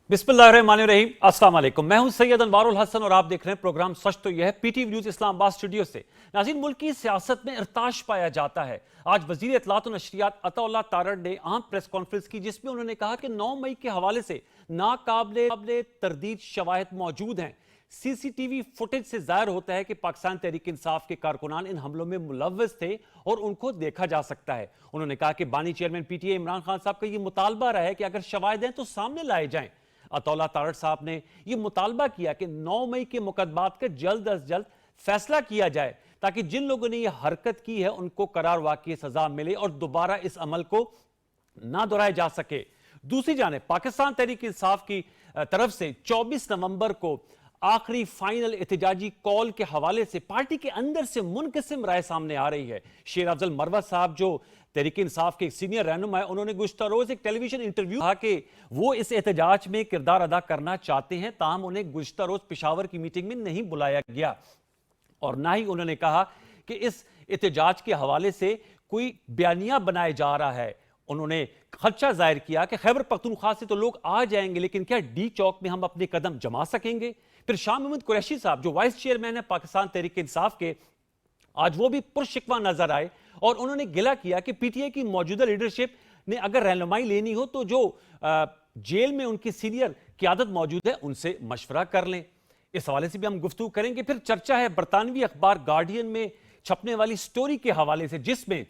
बिस्मिल्लाहिर्रहमानिर्रहीम, अस्सलाम वालेकुम। मैं हूं सैयद अनवारुल हसन और आप देख रहे हैं प्रोग्राम सच तो यह है पीटीवी न्यूज इस्लामाबाद स्टूडियो से। नाज़रीन, मुल्क की सियासत में इरताश पाया जाता है। आज वजीर इत्तलात और नशरियात अताउल्लाह तारड़ ने अहम प्रेस कॉन्फ्रेंस की, जिसमें उन्होंने कहा कि 9 मई के हवाले से नाकाबिले तरदीद शवाहिद मौजूद हैं। सीसीटीवी फुटेज से जाहिर होता है कि पाकिस्तान तहरीक इंसाफ के कारकुनान इन हमलों में मुलव्वस थे और उनको देखा जा सकता है। उन्होंने कहा कि बानी चेयरमैन पीटीआई इमरान खान साहब का यह मुतालबा रहा है कि अगर शवाहिद हैं तो सामने लाए जाएं। अताउल्लाह तारड़ साहब ने यह मुतालबा किया कि 9 मई के मुकदमात का जल्द अज जल्द फैसला किया जाए ताकि जिन लोगों ने यह हरकत की है उनको करार वाकई सजा मिले और दोबारा इस अमल को ना दोहराया जा सके। दूसरी जानिब पाकिस्तान तहरीक इंसाफ की तरफ से 24 नवंबर को आखिरी फाइनल एहतजाजी कॉल के हवाले से पार्टी के अंदर से मुनक़सिम राय सामने आ रही है। शेर अफजल मरवत साहब जो तहरीक इंसाफ के एक सीनियर रहनुमा है, उन्होंने गुज़श्ता रोज एक टेलीविजन इंटरव्यू कहा कि वो इस एहतजाज में किरदार अदा करना चाहते हैं, ताहम उन्हें गुज़श्ता रोज पेशावर की मीटिंग में नहीं बुलाया गया और ना ही उन्होंने कहा कि इस एहतजाज के हवाले से कोई बयानिया बनाया जा रहा है। उन्होंने खदशा जाहिर किया कि खैबर पख्तूनख्वा से तो लोग आ जाएंगे, लेकिन क्या डी चौक में हम अपने कदम जमा सकेंगे? फिर शाह महमूद कुरैशी साहब जो वाइस चेयरमैन है पाकिस्तान तहरीक इंसाफ के, आज वो भी पुरशिकवा नजर आए और उन्होंने गिला किया कि पीटीआई की मौजूदा लीडरशिप ने अगर रहनुमाई लेनी हो तो जो जेल में उनकी सीनियर क़यादत मौजूद है उनसे मशवरा कर लें। इस हवाले से भी हम गुफ्तगू करेंगे। फिर चर्चा है बरतानवी अखबार गार्डियन में छपने वाली स्टोरी के हवाले से, जिसमें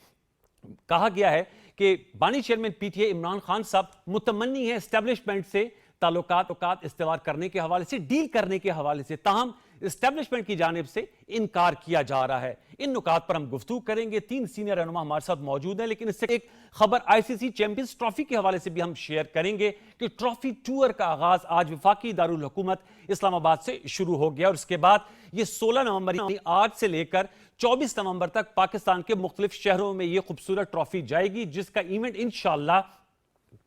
कहा गया है कि बानी चेयरमैन पीटीआई इमरान खान साहब मुतमन्नी है एस्टेब्लिशमेंट से ताल्लुकात इस्तेवार करने के हवाले से, डील करने के हवाले से, ताहम एस्टेब्लिशमेंट की जानिब से इनकार किया जा रहा है। इन नुकात पर हम गुफ्तगू करेंगे। 3 सीनियर रहनुमा हमारे साथ मौजूद हैं, लेकिन इससे एक खबर आईसीसी चैंपियंस ट्रॉफी के हवाले से भी हम शेयर करेंगे कि ट्रॉफी टूर का आगाज आज वफाकी दारुल हुकूमत इस्लामाबाद से शुरू हो गया और उसके बाद ये 16 नवंबर आज से लेकर 24 नवंबर तक पाकिस्तान के मुख्तलिफ शहरों में ये खूबसूरत ट्रॉफी जाएगी, जिसका इवेंट इंशाअल्लाह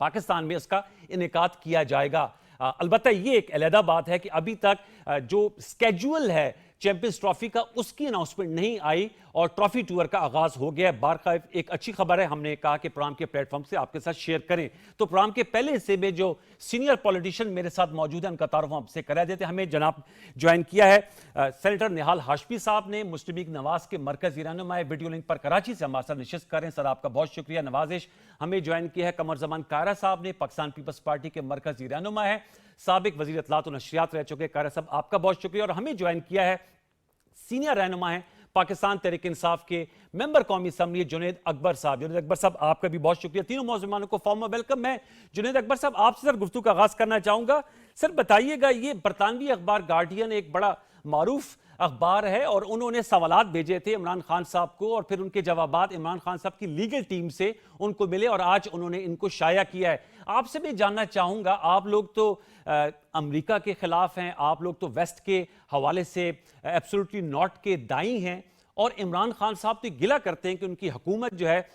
पाकिस्तान में इसका इनेकाद किया जाएगा। अलबत्ता ये एक अलहदा बात है कि अभी तक जो स्केड्यूल है चैंपियंस ट्रॉफी का उसकी अनाउंसमेंट नहीं आई और ट्रॉफी टूर का आगाज हो गया है। बारकाइफ एक अच्छी खबर है, हमने कहा कि प्रोग्राम के प्लेटफॉर्म से आपके साथ शेयर करें। तो प्रोग्राम के पहले हिस्से में जो सीनियर पॉलिटिशियन मेरे साथ मौजूद है उनका तारुफ आपसे करा देते हैं। हमें जनाब ज्वाइन किया है सेनेटर निहाल हाशमी साहब ने, मुस्लिम लीग नवाज के मरकजी रहनुमा वीडियो लिंक पर कराची से हमारे साथ नशिस्त कर रहे हैं। सर आपका बहुत शुक्रिया, नवाजिश। हमें ज्वाइन किया है कमर जमान कायरा साहब ने, पाकिस्तान पीपल्स पार्टी के मरकजी रहनुमा है, साबिक वजीर इत्तलात और नशरियात रह चुके। कायरा साहब आपका बहुत शुक्रिया। और हमें ज्वाइन किया है सीनियर रहनुमा है पाकिस्तान तहरीक इंसाफ के मेंबर कौमी असम्बली जुनैद अकबर साहब। जुनैद अकबर साहब आपका भी बहुत शुक्रिया। तीनों मौजूमानों को फॉर्मल वेलकम। मैं जुनैद अकबर साहब आपसे सर गुफ्तगू का आगाज करना चाहूंगा। सर बताइएगा, ये बरतानवी अखबार गार्डियन एक बड़ा मारूफ अखबार है और उन्होंने सवालात भेजे थे इमरान खान साहब को और फिर उनके जवाबात इमरान खान साहब की लीगल टीम से उनको मिले और आज उन्होंने इनको शाया किया है। आपसे भी जानना चाहूंगा, आप लोग तो अमेरिका के खिलाफ हैं, आप लोग तो वेस्ट के हवाले से एब्सोल्युटली नॉट के दाई हैं और इमरान खान साहब तो गिला करते हैं कि उनकी हुकूमत जो है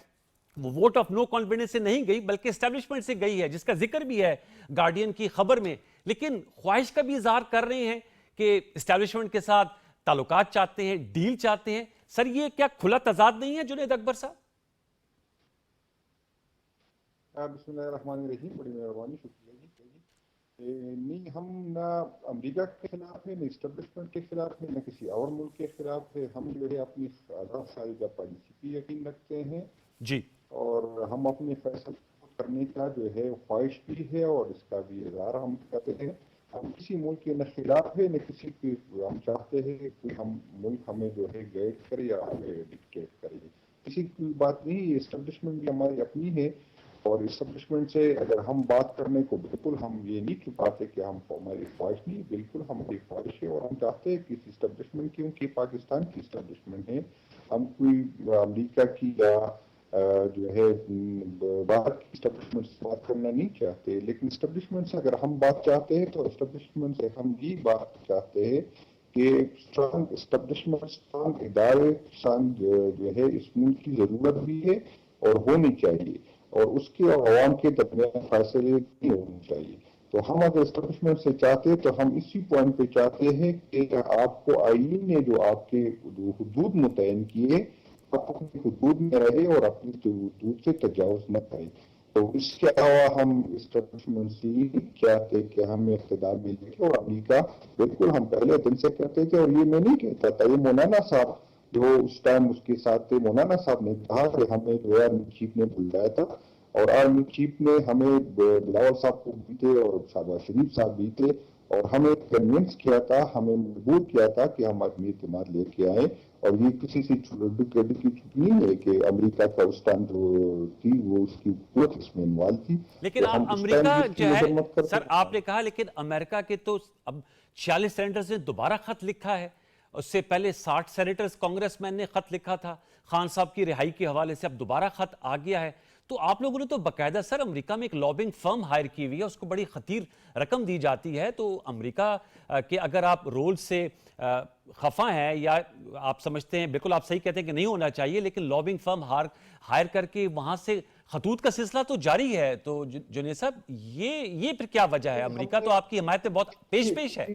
वो वोट ऑफ नो कॉन्फिडेंस से नहीं गई बल्कि एस्टेब्लिशमेंट से गई है, जिसका जिक्र भी है गार्डियन की खबर में। लेकिन ख्वाहिश का भी इजहार कर रहे हैं कि एस्टेब्लिशमेंट के साथ ताल्लुकात चाहते हैं, डील चाहते हैं। सर ये क्या खुला तजाद नहीं है जुनैद अकबर साहब? बिस्मिल्लाहिर्रहमानिर्रहीम, बड़ी मेहरबानी, शुक्रिया जी। नहीं, हम ना अमेरिका के खिलाफ है, न इस्टेब्लिशमेंट के खिलाफ है, न किसी और मुल्क के खिलाफ है। हम जो है अपनी आज़ाद साइजा पॉलिसी पर यकीन रखते हैं जी, और हम अपने फैसले करने का जो है ख्वाहिश भी है और इसका भी इजहार हम करते हैं। हम किसी मुल्क के न खिलाफ है न किसी के, हम चाहते हैं कि हम मुल्क हमें जो है गाइड करे या डिक्टेट करे, किसी की बात नहीं। इस्टेब्लिशमेंट भी हमारी अपनी है और इस्टेब्लिशमेंट से अगर हम बात करने को बिल्कुल हम ये नहीं छुपाते कि हम हमारी ख्वाहिश नहीं, बिल्कुल हमारी ख्वाहिश है और हम चाहते हैं कि इस इस्टेब्लिशमेंट, क्योंकि पाकिस्तान की इस्टेब्लिशमेंट है, हम कोई अमेरिका की या जो है बाहर की इस्टेब्लिशमेंट से बात करना नहीं चाहते। लेकिन इस्टेब्लिशमेंट से अगर हम बात चाहते हैं तो इस्टेब्लिशमेंट से हम ये बात चाहते हैं कि स्ट्रांग इस्टेब्लिशमेंट, स्ट्रांग इदारे, स्ट्रांग जो है इस मुल्क की जरूरत भी है और होनी चाहिए और उसके अवाम के दरमियान फासले नहीं होने चाहिए। तो हम अगर इस्टेब्लिशमेंट से चाहते हैं तो हम इसी पॉइंट पे चाहते हैं कि आपको आईन ने जो आपके हुदूद मुतयन किए, आप अपने हुदूद में रहे और अपनी हुदूद से तजावुज न करें। तो इसके अलावा हम इस्टेब्लिशमेंट से चाहते कि हमें इख्तिदार मिले और अमेरिका बिल्कुल हम पहले दिन से कहते थे, और ये मैं नहीं कहता था, ये मौलाना साहब जो उस टाइम उसके साथ थे, मौलाना साहब ने कहा कि हमें जो है आर्मी चीफ ने बुलाया था और आर्मी चीफ ने हमें बिलावल साहब को भी थे और शहबाज शरीफ साहब भी थे और हमें कन्विंस किया था, हमें मजबूर किया था कि हम आदमी इत्तेमाद लेके आए। और ये किसी से क्रेडिट की चुप नहीं है कि अमेरिका का उस टाइम जो थी वो उसकी कुवत इसमें इन्वॉल्व थी। लेकिन तो हम आप उस टाइम अमेरिका भी इसकी जो है, मजम्मत करते सर थे। आपने कहा, लेकिन अमेरिका के तो अब 46 सेनेटर्स ने दोबारा खत लिखा है। उससे पहले 60 सेनेटर्स कांग्रेसमैन ने खत लिखा था खान साहब की रिहाई के हवाले से, अब दोबारा खत आ गया है। तो आप लोगों ने तो बकायदा सर अमेरिका में एक लॉबिंग फर्म हायर की हुई है, उसको बड़ी खतीर रकम दी जाती है। तो अमेरिका के अगर आप रोल से खफा हैं या आप समझते हैं, बिल्कुल आप सही कहते हैं कि नहीं होना चाहिए, लेकिन लॉबिंग फर्म हायर करके वहां से खतूत का सिलसिला तो जारी है। तो जुनेद साहब, ये फिर क्या वजह है? अमेरिका तो आपकी हिमायत में बहुत पेश है।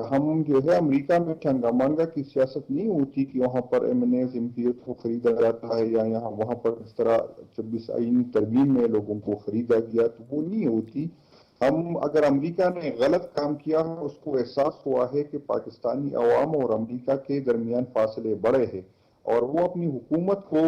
हम जो है अमेरिका में ठंगामांगा की सियासत नहीं होती कि वहां पर एमएनएस एमपीएस को खरीदा जाता है या यहाँ वहां पर इस तरह 26 आईनी तरमीम में लोगों को खरीदा गया, तो वो नहीं होती। हम अगर अमेरिका ने गलत काम किया है, उसको एहसास हुआ है कि पाकिस्तानी अवाम और अमेरिका के दरमियान फासले बढ़े हैं और वो अपनी हुकूमत को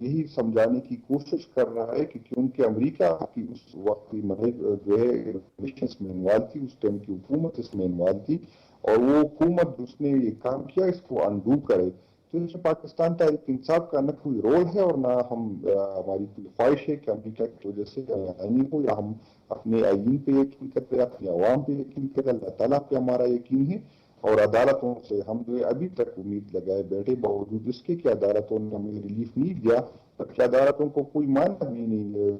यही समझाने की कोशिश कर रहा है कि क्योंकि अमेरिका की उस वक्त की जो है रिलेशंस में इन्वॉल्व थी, उस टाइम की हुकूमत इसमें इन्वॉल्व थी और वो हुकूमत उसने ये काम किया इसको अनडू करे। तो इसमें पाकिस्तान तहरीक इंसाफ का न कोई रोल है और ना हम हमारी कोई ख्वाहिश है कि अमेरिका की वजह से आईनी हो, या हम अपने आईन पे यकीन करते हैं, अपने अवाम पे यकीन करते हैं, अल्लाह ताला पे हमारा यकीन है। और अदालतों से हम जो है अभी तक उम्मीद लगाए बैठे, बावजूद इसके कि अदालतों ने हमें रिलीफ नहीं दिया, बल्कि अदालतों को कोई मानता भी नहीं है,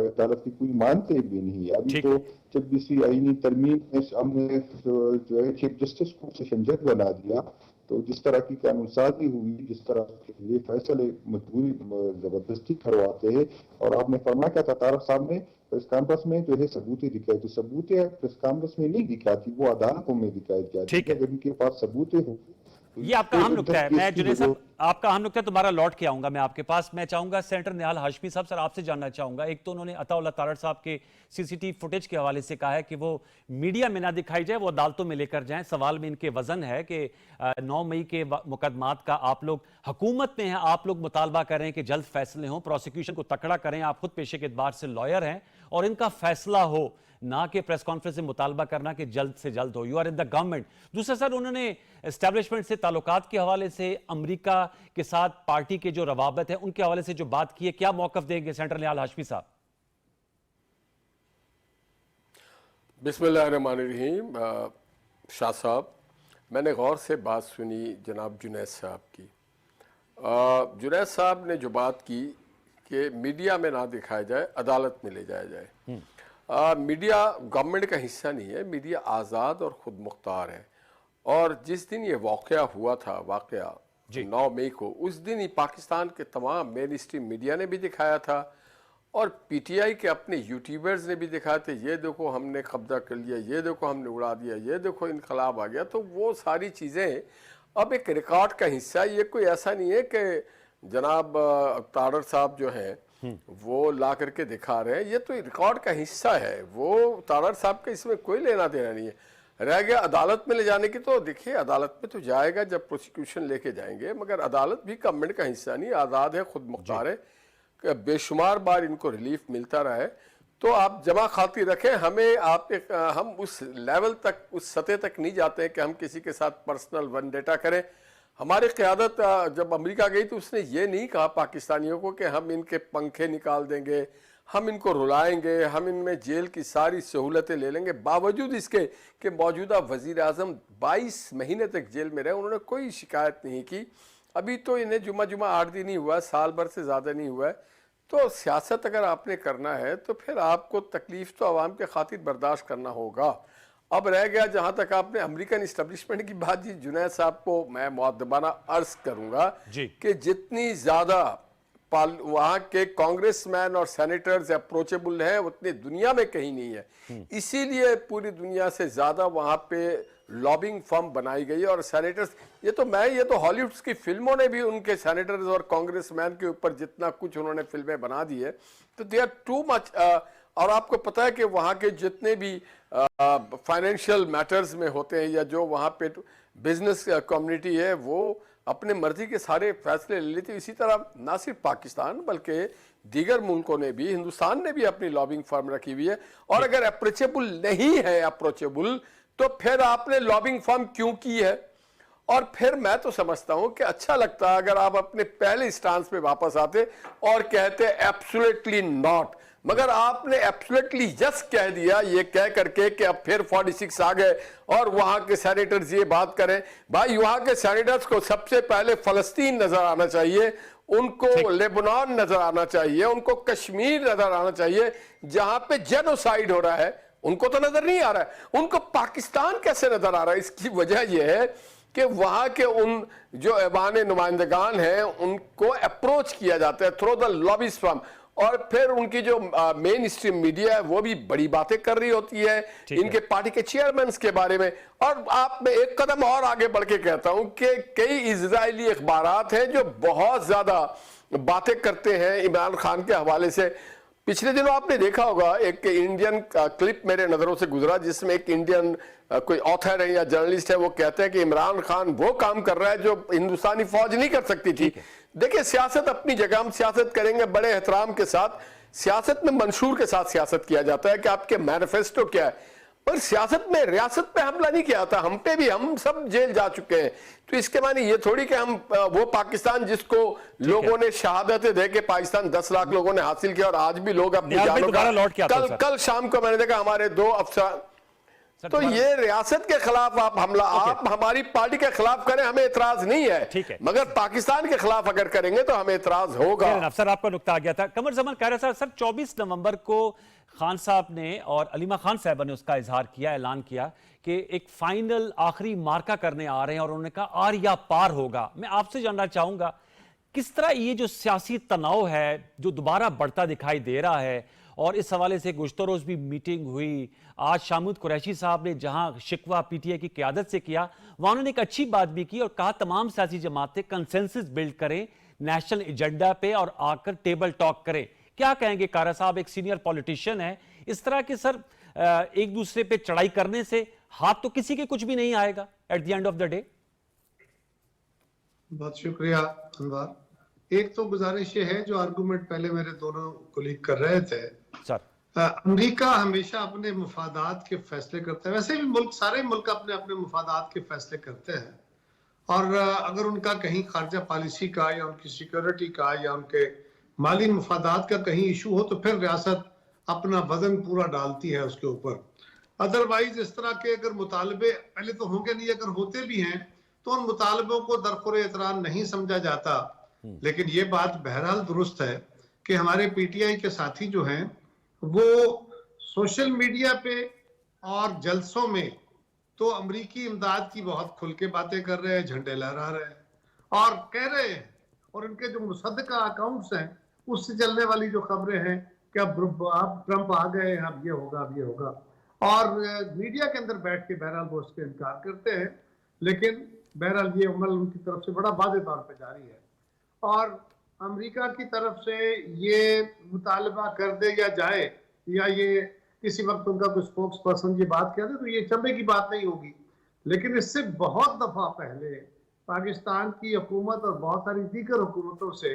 अदालत की कोई मानते भी नहीं है। अभी तो 26वीं आईनी तरमीम में हमने जो है चीफ जस्टिस को सेशन जज बना दिया, तो जिस तरह की कानून साजी हुई, जिस तरह ये फैसले मजबूरी जबरदस्ती करवाते हैं। और आपने फरमाया क्या था तारक साहब ने प्रेस कॉन्फ्रेंस में जो है सबूत दिखाए, तो सबूत प्रेस कॉन्फ्रेंस में नहीं दिखाती, वो अदालतों में दिखाई जाती है। अगर इनके पास सबूत हो तो ये आपका अहम नुक्ता है। मैं जुनेद साहब, जो आपका अहम नुक्ता दोबारा लौट के आऊंगा मैं आपके पास। मैं चाहूंगा सेनेटर निहाल हाशमी साहब, सर आपसे जानना चाहूंगा, एक तो उन्होंने अताउल्लाह तारड़ साहब के सीसीटीवी फुटेज के हवाले से कहा है कि वो मीडिया में ना दिखाई जाए, वो अदालतों में लेकर जाएं। सवाल में इनके वजन है कि 9 मई के मुकदमात का आप लोग हुकूमत में हैं, आप लोग मुतालबा कर रहे हैं कि जल्द फैसले हों, प्रोसिक्यूशन को तकड़ा करें, आप खुद पेशे के एतबार से लॉयर हैं और इनका फैसला हो, ना कि प्रेस कॉन्फ्रेंस में मुतालबा करना कि जल्द से जल्द हो। You are in the government. दूसरा सर, उन्होंने एस्टैब्लिशमेंट से ताल्लुकात के हवाले से, अमेरिका के साथ पार्टी के जो रवाबत है उनके हवाले से जो बात की है, क्या मौकफ देंगे सेनेटर निहाल हाशमी साहब? बिस्मिल्लाहिर्रहमानिर्रहीम। शाह साहब, मैंने गौर से बात सुनी जनाब जुनैद साहब की। जुनैद साहब ने जो बात की कि मीडिया में ना दिखाया जाए, अदालत में ले जाया जाए। मीडिया गवर्नमेंट का हिस्सा नहीं है, मीडिया आज़ाद और ख़ुद मुख्तार है। और जिस दिन ये वाक़या हुआ था, 9 मई को, उस दिन ही पाकिस्तान के तमाम मेन स्ट्रीम मीडिया ने भी दिखाया था और पीटीआई के अपने यूट्यूबर्स ने भी दिखाया थे, ये देखो हमने कब्जा कर लिया, ये देखो हमने उड़ा दिया, ये देखो इनकलाब आ गया। तो वो सारी चीज़ें अब एक रिकॉर्ड का हिस्सा। ये कोई ऐसा नहीं है कि जनाब तारड़ साहब जो हैं वो ला करके दिखा रहे हैं, ये तो रिकॉर्ड का हिस्सा है। वो तारड़ साहब का इसमें कोई लेना देना नहीं है। रह गया अदालत में ले जाने की, तो देखिए अदालत में तो जाएगा जब प्रोसिक्यूशन लेके जाएंगे, मगर अदालत भी गवर्नमेंट का हिस्सा नहीं, आज़ाद है, खुद मुख्तार है। बेशुमार बार इनको रिलीफ मिलता रहा है, तो आप जमा खाती रखें। हमें हम उस लेवल तक, उस सतह तक नहीं जाते हैं कि हम किसी के साथ पर्सनल वेंडेटा करें। हमारी क़यादत जब अमेरिका गई तो उसने ये नहीं कहा पाकिस्तानियों को कि हम इनके पंखे निकाल देंगे, हम इनको रुलाएंगे, हम इनमें जेल की सारी सहूलतें ले लेंगे। बावजूद इसके कि मौजूदा वज़ीर आज़म 22 महीने तक जेल में रहे, उन्होंने कोई शिकायत नहीं की। अभी तो इन्हें जुमा 8 दिन ही हुआ है, साल भर से ज़्यादा नहीं हुआ है। तो सियासत अगर आपने करना है तो फिर आपको तकलीफ तो आवाम के खातिर बर्दाश्त करना होगा। अब रह गया जहाँ तक आपने अमेरिकन इस्टेब्लिशमेंट की बात जी, जुनैद साहब को मैं मुअद्दबाना अर्ज करूँगा कि जितनी ज़्यादा वहाँ के कांग्रेसमैन और सेनेटर्स अप्रोचेबल हैं उतनी दुनिया में कहीं नहीं है। इसीलिए पूरी दुनिया से ज़्यादा वहाँ पे लॉबिंग फर्म बनाई गई है। और सेनेटर्स, ये तो हॉलीवुड की फिल्मों ने भी उनके सेनेटर्स और कांग्रेसमैन के ऊपर जितना कुछ उन्होंने फिल्में बना दी है, तो दे आर टू मच। और आपको पता है कि वहाँ के जितने भी फाइनेंशियल मैटर्स में होते हैं या जो वहाँ पे बिजनेस कम्युनिटी है, वो अपने मर्जी के सारे फैसले ले लेती है। इसी तरह ना सिर्फ पाकिस्तान बल्कि दीगर मुल्कों ने भी, हिंदुस्तान ने भी अपनी लॉबिंग फर्म रखी हुई है। और अगर अप्रोचेबल नहीं है अप्रोचेबल, तो फिर आपने लॉबिंग फर्म क्यों की है? और फिर मैं तो समझता हूं कि अच्छा लगता अगर आप अपने पहले स्टांस पे वापस आते और कहते एब्सोल्युटली नॉट, मगर आपने एब्सोल्युटली यस कह दिया, ये कह करके कि अब फिर 46 आ गए और वहां के सेनेटर्स ये बात करें। भाई वहां के सेनेटर्स को सबसे पहले फलस्तीन नजर आना चाहिए, उनको लेबनान नजर आना चाहिए, उनको कश्मीर नजर आना चाहिए जहां पे जेनोसाइड हो रहा है। उनको तो नजर नहीं आ रहा है, उनको पाकिस्तान कैसे नजर आ रहा है? इसकी वजह यह है कि वहां के उन जो ऐवान नुमाइंदगान हैं उनको अप्रोच किया जाता है थ्रू द लॉबिस्ट फर्म, और फिर उनकी जो मेन स्ट्रीम मीडिया है वो भी बड़ी बातें कर रही होती है इनके पार्टी के चेयरमैन के बारे में। और आप मैं एक कदम और आगे बढ़ के कहता हूं कि कई इजरायली अखबारात हैं जो बहुत ज्यादा बातें करते हैं इमरान खान के हवाले से। पिछले दिनों आपने देखा होगा एक इंडियन क्लिप मेरे नजरों से गुजरा जिसमें एक इंडियन कोई ऑथर है या जर्नलिस्ट है, वो कहते हैं कि इमरान खान वो काम कर रहा है जो हिंदुस्तानी फौज नहीं कर सकती थी। देखिए सियासत अपनी जगह, हम सियासत करेंगे बड़े एहतराम के साथ। सियासत में मंशूर के साथ सियासत किया जाता है कि आपके मैनिफेस्टो क्या है, पर सियासत में रियासत पे हमला नहीं किया था। हम पे भी, हम सब जेल जा चुके हैं। तो इसके माने ये थोड़ी कि हम वो पाकिस्तान जिसको लोगों ने शहादतें दे के पाकिस्तान 10 लाख लोगों ने हासिल किया और आज भी लोग अपनी जानों का, कल शाम को मैंने देखा हमारे 2 अफसर। तो ये रियासत के खिलाफ आप हमला, आप हमारी पार्टी के खिलाफ करें, हमें एतराज नहीं है, मगर पाकिस्तान के खिलाफ अगर करेंगे तो हमें एतराज होगा। अफसर आपका नुक्ता आ गया था। कमर जमान कह रहा था सर 24 नवंबर को खान साहब ने और अलीमा खान साहबा ने उसका इजहार किया, ऐलान किया कि एक फाइनल आखिरी मार्का करने आ रहे हैं और उन्होंने कहा आर या पार होगा। मैं आपसे जानना चाहूंगा किस तरह ये जो सियासी तनाव है जो दोबारा बढ़ता दिखाई दे रहा है, और इस हवाले से गुज़श्ता रोज भी मीटिंग हुई। आज शाहमूद कुरैशी साहब ने जहां शिकवा पीटीआई की क़यादत से किया, वहां उन्होंने एक अच्छी बात भी की और कहा तमाम सियासी जमातें कंसेंसस बिल्ड करें नेशनल एजेंडा पे और आकर टेबल टॉक करें। क्या कहेंगे कारा साहब, एक सीनियर पॉलिटिशियन है, इस तरह के सर एक दूसरे पे चढ़ाई करने से हाथ तो किसी के कुछ भी नहीं आएगा at the end of the day. बहुत शुक्रिया अनवर। एक तो गुजारिश ये है जो आर्गुमेंट पहले मेरे दोनों कोलीग कर रहे थे सर, अमेरिका हमेशा अपने मफादात के फैसले करता है, वैसे भी मुल्क, सारे मुल्क अपने अपने मफादात के फैसले करते हैं। और अगर उनका कहीं खारजा पॉलिसी का या उनकी सिक्योरिटी का या उनके माली मफादात का कहीं इशू हो तो फिर रियासत अपना वजन पूरा डालती है उसके ऊपर। अदरवाइज इस तरह के अगर मुतालबे पहले तो होंगे नहीं, अगर होते भी हैं तो उन मुतालबों को दरखुर एतराम नहीं समझा जाता। लेकिन ये बात बहरहाल दुरुस्त है कि हमारे पीटीआई के साथी जो हैं वो सोशल मीडिया पे और जलसों में तो अमरीकी इमदाद की बहुत खुल के बातें कर रहे हैं, झंडे लहरा रहे हैं और कह रहे हैं, और इनके जो मुसद्दका अकाउंट्स हैं उससे चलने वाली जो खबरें हैं कि अब ट्रंप आ गए, अब ये होगा, अब ये होगा, और मीडिया के अंदर बैठ के बहरहाल वो उसके इनकार करते हैं। लेकिन बहरहाल ये अमल उनकी तरफ से बड़ा वाज़ेह तौर पे जारी है और अमेरिका की तरफ से ये मुतालबा कर दे या जाए या ये किसी वक्त उनका कोई स्पोक्स पर्सन ये बात कह दे तो ये चंबे की बात नहीं होगी। लेकिन इससे बहुत दफा पहले पाकिस्तान की हुकूमत और बहुत सारी दीगर हुकूमतों से,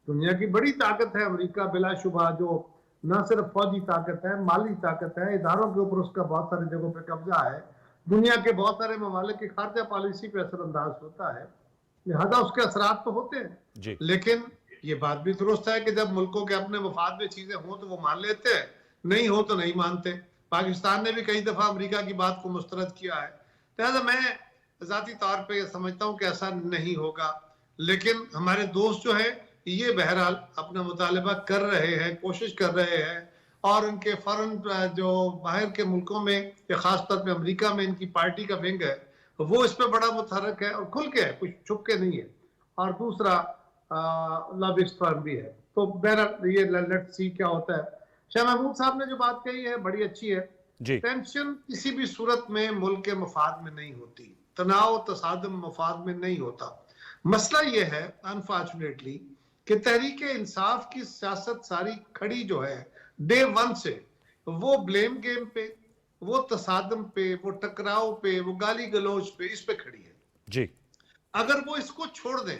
दुनिया की बड़ी ताकत है अमेरिका बिलाशुबा, जो न सिर्फ फौजी ताकत है, माली ताकत है, इदारों के ऊपर उसका बहुत सारी जगहों पे कब्जा है, दुनिया के बहुत सारे ममालिक की खारजा पॉलिसी पे असरअंदाज होता है, लिहाजा उसके असरात तो होते हैं। लेकिन ये बात भी दुरुस्त है कि जब मुल्कों के अपने मफाद में चीजें हों तो वो मान लेते हैं, नहीं हो तो नहीं मानते। पाकिस्तान ने भी कई दफा अमेरिका की बात को मुस्तरद किया है। लिहाजा मैं जाती तौर पे समझता हूँ कि ऐसा नहीं होगा, लेकिन हमारे दोस्त जो है ये बहरहाल अपना मुतालबा कर रहे हैं, कोशिश कर रहे हैं, और उनके फॉरेन जो बाहर के मुल्कों में या खासतौर पे अमेरिका में इनकी पार्टी का विंग है वो इस पे बड़ा मुतहरक है और खुल के है, कुछ छुप के नहीं है। और दूसरा लॉबिस्ट फर्म भी है। तो बहरहाल ये लेट्स सी क्या होता है। शाह महमूद साहब ने जो बात कही है बड़ी अच्छी है जी। टेंशन किसी भी सूरत में मुल्क के मफाद में नहीं होती, तनाव तसादम मफाद में नहीं होता। मसला यह है अनफॉर्चुनेटली कि तहरीक इंसाफ की सियासत सारी खड़ी जो है डे वन से, वो ब्लेम गेम पे, वो तसादम पे, वो टकराव पे, वो गाली गलौज पे, इस पे खड़ी है। जी। अगर वो इसको छोड़ दें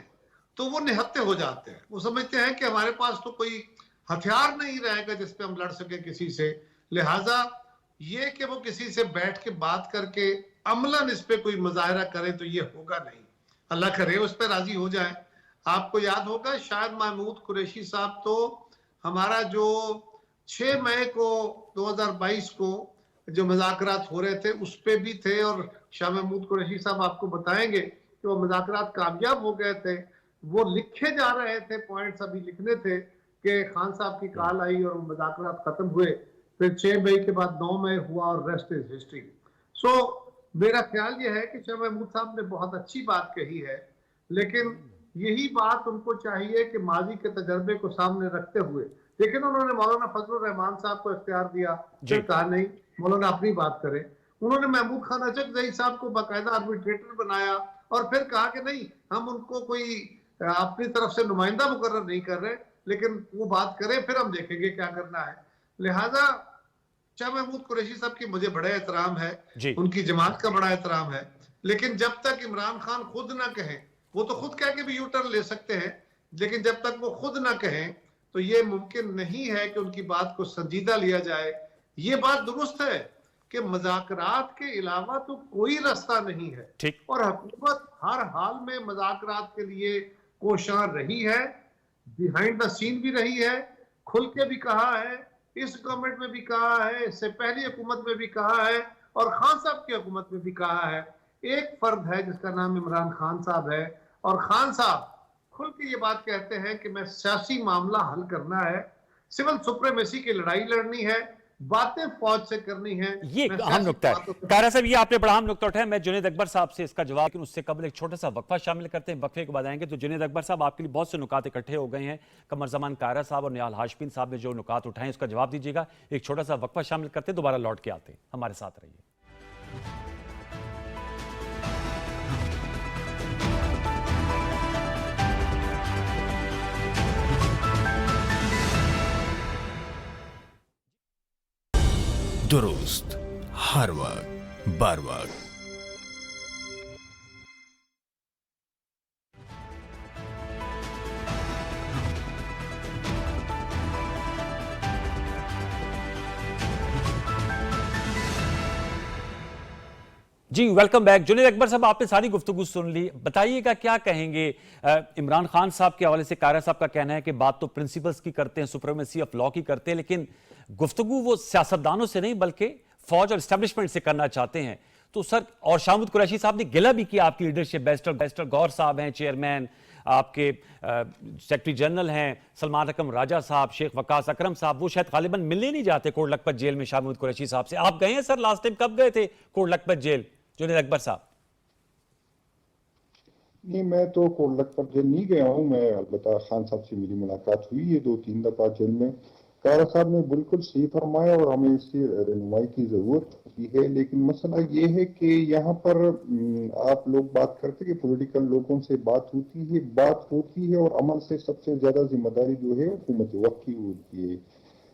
तो वो निहत्ते हो जाते हैं। वो समझते हैं कि हमारे पास तो कोई हथियार नहीं रहेगा जिस पे हम लड़ सके किसी से, लिहाजा ये कि वो किसी से बैठ के बात करके अमलन इस पे कोई मुजाहरा करे तो ये होगा नहीं। अल्लाह करे उस पर राजी हो जाए। आपको याद होगा शायद महमूद कुरैशी साहब तो हमारा जो 6 मई को 2022 को जो मुज़ाकरात हो रहे थे उस पे भी थे, और शाह महमूद कुरैशी साहब आपको बताएंगे कि वो मुज़ाकरात कामयाब हो गए थे। वो लिखे जा रहे थे, पॉइंट्स अभी लिखने थे कि खान साहब की कॉल आई और मुज़ाकरात खत्म हुए। फिर 6 मई के बाद 9 मई हुआ और रेस्ट इज हिस्ट्री। सो मेरा ख्याल ये है कि शाह महमूद साहब ने बहुत अच्छी बात कही है, लेकिन यही बात उनको चाहिए कि माजी के तजर्बे को सामने रखते हुए, लेकिन उन्होंने मौलाना फजलुर रहमान साहब को इख्तियार दिया, फिर कहा नहीं मौलाना अपनी बात करें। उन्होंने महमूद खान अचकजई साहब को बाकायदा आर्बिट्रेटर बनाया और फिर कहा कि नहीं हम उनको कोई अपनी तरफ से नुमाइंदा मुकर्रर नहीं कर रहे, लेकिन वो बात करें फिर हम देखेंगे क्या करना है। लिहाजा शाह महमूद कुरैशी साहब की मुझे बड़ा एहतराम है, उनकी जमात का बड़ा एहतराम है, लेकिन जब तक इमरान खान खुद ना कहें, वो तो खुद कह के भी यू टर्न ले सकते हैं, लेकिन जब तक वो खुद ना कहें तो ये मुमकिन नहीं है कि उनकी बात को संजीदा लिया जाए। ये बात दुरुस्त है कि मज़ाकरात के अलावा तो कोई रास्ता नहीं है, और हुकूमत हर हाल में मज़ाकरात के लिए कोशां रही है, बिहाइंड द सीन भी रही है, खुल के भी कहा है, इस गवर्नमेंट में भी कहा है, इससे पहली हुकूमत में भी कहा है, और खान साहब की हुकूमत में भी कहा है। एक फर्द है जिसका नाम इमरान खान साहब है, और खान साहब खुल के ये बात कहते हैं कि मैं सियासी मामला हल करना है, सिविल सुप्रीमेसी की लड़ाई लड़नी है, बातें फौज से करनी है। ये अहम नुकता है कारा साहब, ये आपने बड़ा अहम नुकता उठाया। मैं जुनैद अकबर साहब से इसका जवाब, लेकिन उससे कबल एक छोटा सा वक्फा शामिल करते हैं, वक्फे के बाद आएंगे। तो जुनैद अकबर साहब, आपके लिए बहुत से नुकात इकट्ठे हो गए हैं। कमर जमान कारा साहब और निहाल हाशमीन साहब ने जो नुकात उठाए उसका जवाब दीजिएगा। एक छोटा सा वक्फा शामिल करते, दोबारा लौट के आते हैं, हमारे साथ रहिए। दुरुस्त हर वक्त बार वक्त। जी वेलकम बैक। जुनैद अकबर साहब, आपने सारी गुफ्तगू सुन ली, बताइएगा क्या कहेंगे। इमरान खान साहब के हवाले से कारा साहब का कहना है कि बात तो प्रिंसिपल्स की करते हैं, सुप्रीमेसी ऑफ लॉ की करते हैं, लेकिन गुफ्तगू वो सियासतदानों से नहीं बल्कि फौज और एस्टेब्लिशमेंट से करना चाहते हैं। तो सर, और शाह महमूद कुरैशी साहब ने गिला भी किया आपकी लीडरशिप। बैरिस्टर गौर साहब हैं चेयरमैन, आपके सेक्रेटरी जनरल हैं सलमान रकम राजा साहब, शेख वकास अकरम साहब, वो शायद गालिबन मिलने नहीं जाते कोट लखपत जेल में शाह महमूद कुरैशी साहब से। आप गए हैं सर? लास्ट टाइम कब गए थे कोट लखपत जेल जुनैद अकबर साहब? नहीं, मैं तो कोट लखपत जेल नहीं गया हूँ। मैं अलबत्ता खान साहब से मेरी मुलाकात हुई है 2-3 दफा जेल में। कारा साहब ने बिल्कुल सही फरमाया और हमें इसकी रहनुमाई की जरूरत होती है, लेकिन मसला ये है कि यहाँ पर आप लोग बात करते हैं कि पॉलिटिकल लोगों से बात होती है और अमल से सबसे ज्यादा जिम्मेदारी जो है हुकूमत वक्त की होती है।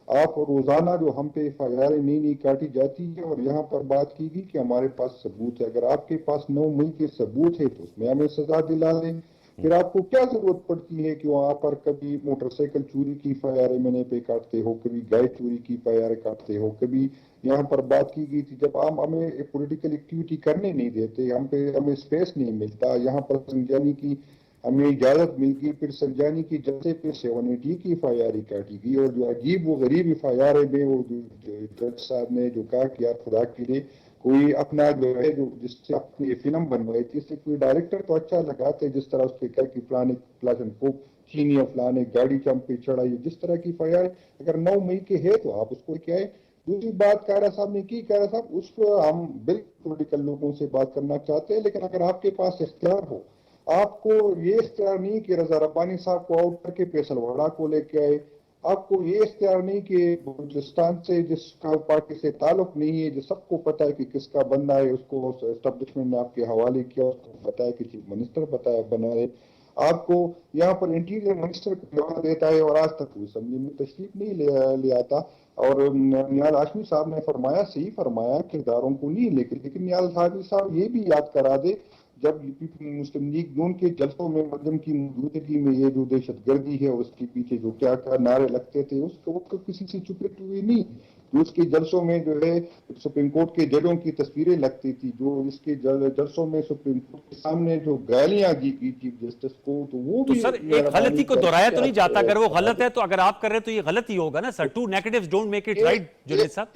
आप रोजाना जो हम पे FIR नई काटी जाती है और यहाँ पर बात की गई कि हमारे पास सबूत है। अगर आपके पास 9 मई के सबूत है तो उसमें हमें सजा दिला दें। फिर आपको क्या जरूरत पड़ती है कि वहां पर कभी मोटरसाइकिल चोरी की FIR मैंने पे काटते हो, कभी गाय चोरी की FIR काटते हो, कभी यहाँ पर बात की गई थी जब आप हमें पॉलिटिकल एक्टिविटी करने नहीं देते, हमें स्पेस नहीं मिलता। यहाँ पर संजानी की हमें इजाजत मिल गई, फिर संजानी की जैसे पे 780 की FIR काटी गई। और जो अजीब वो गरीब FIR में वो जज साहब ने जो कहा कि यार खुदा के लिए कोई अपना जो है जो जिससे अपनी फिल्म बनवाई थी, इससे कोई डायरेक्टर तो अच्छा लगाते, जिस तरह उसके क्या कि फलाने प्लाजन को चीनी और फलाने गाड़ी चंप पे चढ़ाई, जिस तरह की FIR अगर 9 मई के है तो आप उसको क्या है। दूसरी बात कारा साहब ने की, कारा साहब उस पर हम बिल्कुल पॉलिटिकल लोगों से बात करना चाहते हैं, लेकिन अगर आपके पास इख्तियार हो, आपको ये इख्तियार नहीं कि रजा रब्बानी साहब को आउट करके फैसल वाड़ा को लेके आए, आपको ये इख्तियार नहीं कि बलूचिस्तान से जिसका पार्टी से ताल्लुक नहीं है, जो सबको पता है कि किसका बंदा है, उसको एस्टेब्लिशमेंट ने आपके हवाले किया, उसको पता है कि चीफ मिनिस्टर बताया बना रहे, आपको यहाँ पर इंटीरियर मिनिस्टर जवाब देता है और आज तक कोई असेंबली में तशरीफ नहीं ले आता। और नियाज हाशमी साहब ने फरमाया, सही फरमाया कि इदारों को नहीं, लेकिन नियाज हाशमी साहब ये भी याद करा दे, जब मुस्लिम लीग नून के जलसों में मजलूम की मौजूदगी में ये जो दहशतगर्दी है और उसके पीछे जो क्या क्या नारे लगते थे, उसको किसी से छुपे हुए नहीं। जो उसके जलसों में जो है सुप्रीम कोर्ट के जजों की तस्वीरें लगती थी, जो इसके जलसों में सुप्रीम कोर्ट के सामने जो गालियां दी गई चीफ जस्टिस को, तो वो तो भी सर एक गलती को दोहराया तो नहीं जाता, अगर वो गलत है तो अगर आप कर रहे हैं तो ये गलत ही होगा ना sir. Two negatives don't make it right Junaid साहब।